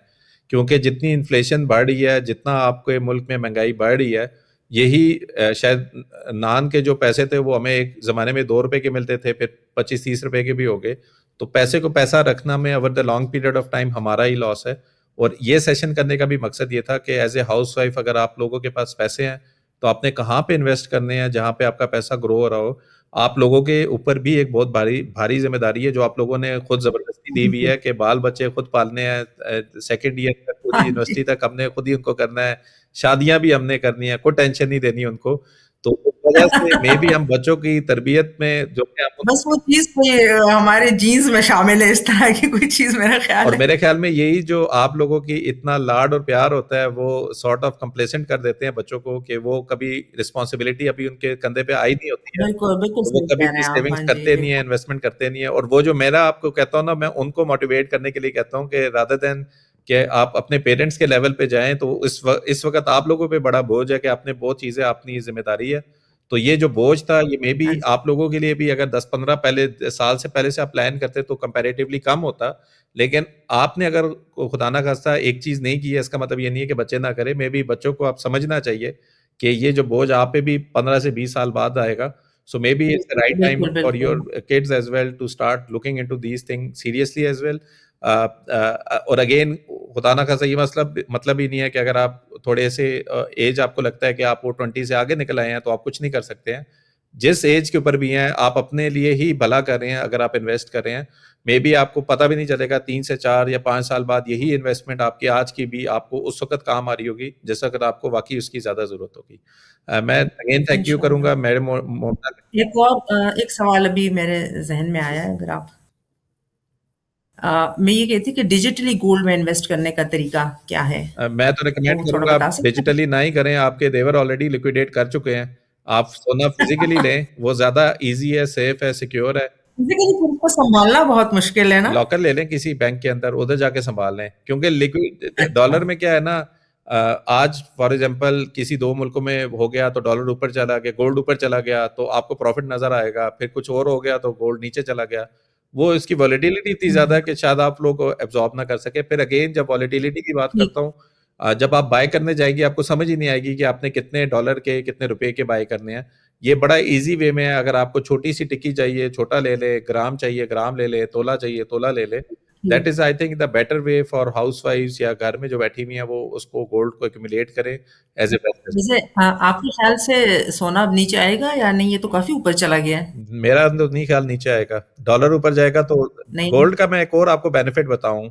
क्योंकि जितनी इन्फ्लेशन बढ़ रही है, जितना आपके मुल्क में महंगाई बढ़ रही है, यही शायद नान के जो पैसे थे वो हमें एक जमाने में 2 रुपए के मिलते थे, फिर 25-30 रुपए के भी हो गए। तो पैसे को पैसा रखना में over the long period of time हमारा ही लॉस है। और ये सेशन करने का भी मकसद ये था कि एज ए हाउस वाइफ अगर आप लोगों के पास पैसे हैं, तो आपने कहाँ पे इन्वेस्ट करने हैं जहाँ पे आपका पैसा ग्रो हो रहा हो। आप लोगों के ऊपर भी एक बहुत भारी भारी जिम्मेदारी है, जो आप लोगों ने खुद जबरदस्ती दी हुई बिल्कुल। है कि बाल बच्चे खुद पालने हैं, सेकेंड ईयर तक हाँ पूरी जी। यूनिवर्सिटी तक हमने खुद ही उनको करना है, शादियां भी हमने करनी है, कोई टेंशन नहीं देनी उनको। तो उस वजह से मे भी हम बच्चों की तरबियत में जो है हम, बस वो चीज़ कोई हमारे जीन्स में शामिल है, इस तरह की कोई चीज़ मेरा ख्याल और है। मेरे ख्याल में यही जो आप लोगों की इतना लाड और प्यार होता है, वो सॉर्ट ऑफ कंप्लेसेंट कर देते हैं बच्चों को, कि वो कभी रिस्पॉन्सिबिलिटी अभी उनके कंधे पे आई नहीं होती है, बिल्कुल, बिल्कुल तो वो सही कभी कह रहे भी हैं आप। सेविंग्स हाँ जी, करते नहीं है, बिल्कुल। इन्वेस्टमेंट करते नहीं है। और वो जो मेरा आपको कहता हूँ ना, मैं उनको मोटिवेट करने के लिए कहता हूँ कि रादर देन कि आप अपने पेरेंट्स के लेवल पे जाएं, तो इस वक्त आप लोगों पे बड़ा बोझ है कि आपने बहुत चीजें, अपनी जिम्मेदारी है। तो ये जो बोझ था, ये मे बी हाँ जी, आप लोगों के लिए भी अगर 10-15 पहले साल से पहले से आप प्लान करते तो कंपैरेटिवली कम होता। लेकिन आपने अगर खुदा ना खास्ता एक चीज नहीं की है, इसका मतलब ये नहीं है कि बच्चे ना करें। मे बी बच्चों को आप समझना चाहिए कि ये जो बोझ आप पे भी 15 से 20 साल बाद आएगा। So maybe it's the right time बिल्कुल, फॉर बिल्कुल। Your kids as well to start looking into these things seriously as well. और अगेन, खुदा ना खास्ता ये मतलब ही नहीं है कि अगर आप थोड़े से एज आपको लगता है कि आप वो 20 से आगे निकल आए हैं, तो आप कुछ नहीं कर सकते हैं। जिस एज के ऊपर भी हैं, आप अपने लिए ही भला कर रहे हैं अगर आप इन्वेस्ट कर रहे हैं। मे बी आपको पता भी नहीं चलेगा, 3 से 4 या 5 साल बाद यही इन्वेस्टमेंट आपकी आज की भी आपको उस वक्त काम आ रही होगी, जिस वक्त आपको वाकई उसकी ज्यादा जरूरत होगी। मैं अगेन थैंक यू इंशाल्लाह। करूंगा मेरे एक और एक सवाल अभी मेरे ज़हन में आया है, अगर आप मैं ये कहती कि डिजिटली गोल्ड में इन्वेस्ट करने का तरीका क्या है? मैं तो रिकमेंड वो थोड़ा करूंगा आप बता सकते हैं? डिजिटली ना ही करें। आपके देवर ऑलरेडी लिक्विडेट कर चुके हैं। आप सोना फिजिकली लें, वो ज्यादा इजी है, सेफ है, सिक्योर है। फिज़िकली खुद को सँभालना बहुत मुश्किल है ना? लॉकर ले लें किसी बैंक के अंदर, उधर जाके संभाल लें। क्योंकि लिक्विड अच्छा, डॉलर में क्या है ना, आज फॉर एग्जांपल किसी दो मुल्कों में हो गया तो डॉलर ऊपर चला गया, गोल्ड ऊपर चला गया तो आपको प्रॉफिट नजर आएगा, फिर कुछ और हो गया तो गोल्ड नीचे चला गया। वो इसकी वॉलेटिलिटी इतनी ज्यादा हुँ, है कि शायद आप लोग एब्जॉर्ब ना कर सके। फिर अगेन जब वॉलेटिलिटी की बात ठीक, करता हूँ, जब आप बाय करने जाएंगे आपको समझ ही नहीं आएगी कि आपने कितने डॉलर के कितने रुपए के बाय करने हैं। ये बड़ा इजी वे में है। अगर आपको छोटी सी टिक्की चाहिए, छोटा ले ले, ग्राम चाहिए ग्राम ले ले, तोला चाहिए तोला ले ले। दैट ठीक। Is I think the better way for house wifes या घर में जो बैठी हुई हैं, वो उसको गोल्ड को एक्यूमुलेट करें एज ए बेस्ट। वैसे आपके ख़्याल से सोना अब नीचे आएगा या नहीं? ये तो काफ़ी ऊपर चला गया है। मेरा तो नहीं ख्याल नीचे आएगा। डॉलर ऊपर जाएगा तो नहीं, नहीं। गोल्ड का मैं एक और आपको बेनिफिट बताऊं।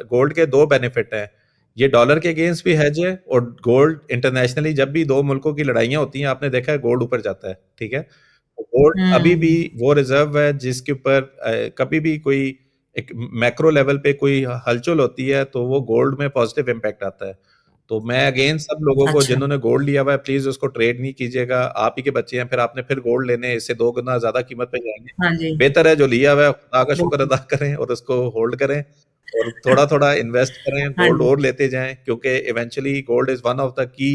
गोल्ड के दो बेनिफिट हैं। ये डॉलर के अगेंस्ट भी हैज है, और गोल्ड इंटरनेशनली जब भी दो मुल्कों की लड़ाइयां होती हैं, आपने देखा है गोल्ड ऊपर जाता है। ठीक है, तो गोल्ड अभी भी हुँ, वो रिजर्व है जिसके ऊपर कभी भी कोई एक मैक्रो लेवल पे कोई हलचल होती है तो वो गोल्ड में पॉजिटिव इम्पैक्ट आता है। तो मैं अगेन सब लोगों को अच्छा। जिन्होंने गोल्ड लिया हुआ है प्लीज उसको ट्रेड नहीं कीजिएगा। आप ही के बच्चे हैं, फिर आपने फिर गोल्ड लेने इससे 2 गुना ज्यादा कीमत पे जाएंगे। हाँ जी। बेहतर है जो लिया हुआ है खुदा का शुक्र बिल्कुल। अदा करें और उसको होल्ड करें और थोड़ा थोड़ा इन्वेस्ट करें, हाँ गोल्ड जी। और लेते जाएं, क्योंकि eventually gold is one of the key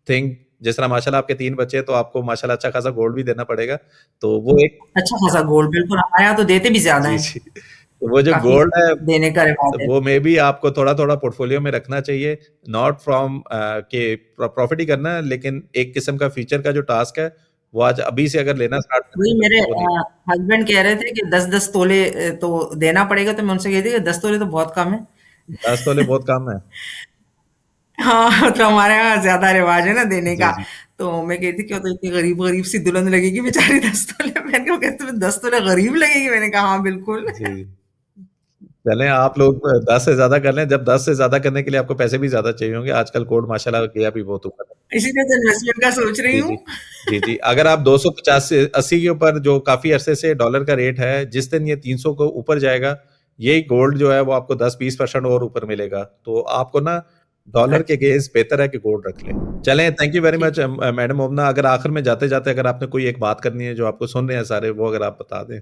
thing. जिस तरह माशाल्लाह आपके 3 बच्चे हैं तो आपको माशाल्लाह अच्छा खासा गोल्ड भी देना पड़ेगा। तो वो एक अच्छा खासा गोल्ड, बिल्कुल हमारे यहाँ तो देते भी ज़्यादा जी, हैं, जी। तो वो जो काफ़ी गोल्ड है देने का रिवाज है। वो मे बी आपको थोड़ा-थोड़ा पोर्टफोलियो में रखना चाहिए, नॉट फ्रॉम कि प्रॉफिट ही करना है, लेकिन एक किस्म का फ्यूचर का जो टास्क है, वो आज अभी से अगर लेना स्टार्ट वही करेंगे मेरे तो वो नहीं होगा। हस्बैंड कह रहे थे कि 10-10 तोले तो देना पड़ेगा, तो मैं उनसे कही थी कि 10 तोले तो बहुत कम है। 10 तोले बहुत कम है। हाँ, मतलब हमारे यहाँ ज़्यादा रिवाज है ना देने जी, का। जी। तो मैं कहती क्यों, तो इतनी गरीब-गरीब सी दुल्हन लगेगी बेचारी 10 तोले। मैंने कहा, कहते तुम्हें 10 तोले गरीब लगेगी? मैंने कहा हाँ, बिल्कुल। जी। चलें आप लोग 10 से ज़्यादा कर लें, जब 10 से ज़्यादा करने के लिए आपको पैसे भी ज़्यादा चाहिए होंगे, आजकल गोल्ड माशाल्लाह गया भी बहुत ऊपर है। इसीलिए तो इन्वेस्टमेंट का सोच रही जी, हूँ। जी। जी, जी। अगर आप 250 से 80 के ऊपर जो काफ़ी अरसे से डॉलर का रेट है, जिस दिन ये 300 को ऊपर जाएगा, यही गोल्ड जो है वो आपको 10-20% और ऊपर मिलेगा। तो आपको ना डॉलर के अच्छा, अगेंस्ट बेहतर है कि गोल्ड रख लें। चलें, थैंक यू वेरी मच ठीक है। मैडम मोमना। अगर आखिर में जाते-जाते अगर आपने कोई एक बात करनी है जो आपको सुन रहे हैं सारे, वो अगर आप बता दें।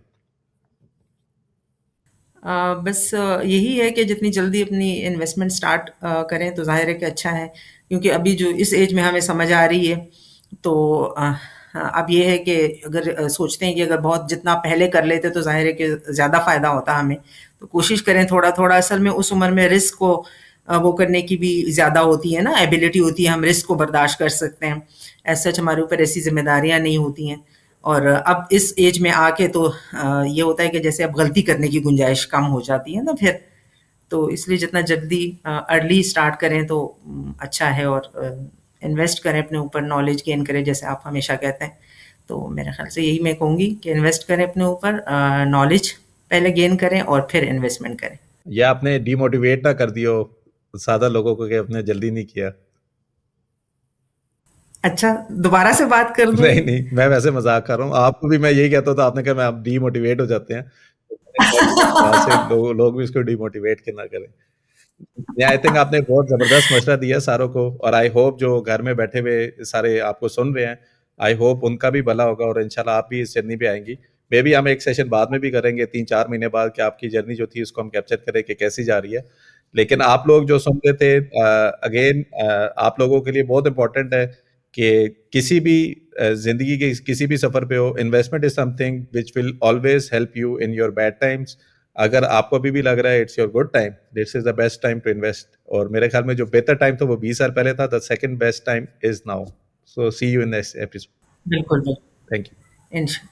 बस यही है कि जितनी जल्दी अपनी इन्वेस्टमेंट स्टार्ट करें तो ज़ाहिर है कि अच्छा है, क्योंकि अभी जो इस एज में हमें समझ आ रही है, तो अब ये है कि अगर सोचते हैं कि अगर बहुत जितना पहले कर लेते तो ज़ाहिर है कि ज़्यादा फ़ायदा होता हमें। तो कोशिश करें थोड़ा-थोड़ा, असल में उस उम्र में रिस्क को वो करने की भी ज़्यादा होती है ना, एबिलिटी होती है, हम रिस्क को बर्दाश्त कर सकते हैं। एज़ सच हमारे ऊपर ऐसी ज़िम्मेदारियाँ नहीं होती हैं। और अब इस एज में आके तो ये होता है कि जैसे अब गलती करने की गुंजाइश कम हो जाती है ना फिर, तो इसलिए जितना जल्दी अर्ली स्टार्ट करें तो अच्छा है, और इन्वेस्ट करें अपने ऊपर, नॉलेज गेन करें जैसे आप हमेशा कहते हैं। तो मेरे ख्याल से यही मैं कहूँगी कि इन्वेस्ट करें अपने ऊपर, नॉलेज पहले गेन करें और फिर इन्वेस्टमेंट करें। या आपने डिमोटिवेट ना कर दियो सादा लोगों को कि आपने जल्दी नहीं किया। अच्छा, दोबारा से बात कर दूँ? नहीं, नहीं, मैं वैसे मज़ाक कर रहा हूँ। आपको भी मैं यही कहता था, आपने कहा मैं आप डिमोटिवेट हो जाते हैं। तो मैंने कहा कि ऐसे लोग भी इसको डिमोटिवेट के ना करें। आई थिंक आपने बहुत ज़बरदस्त मशवरा दिया सारों को और आई होप जो घर में बैठे हुए सारे आपको सुन रहे हैं, आई होप उनका भी भला होगा और इंशाल्लाह आप भी इस जर्नी पे आएँगी। मेबी हम एक सेशन बाद में भी करेंगे 3-4 महीने बाद कि आपकी जर्नी जो थी उसको हम कैप्चर करें कि कैसी जा रही है। लेकिन आप लोग जो सुन रहे थे अगेन आप लोगों के लिए बहुत इम्पोर्टेंट है कि किसी भी ज़िंदगी के किसी भी सफ़र पे हो, investment is something which will always help you in your bad times. अगर आपको अभी भी लग रहा है it's your good time, this is the best time to invest. और मेरे ख्याल में जो बेहतर टाइम था वो 20 साल पहले था, the second best time is now. So see you in next episode. बिल्कुल, बिल्कुल। Thank you. इंशा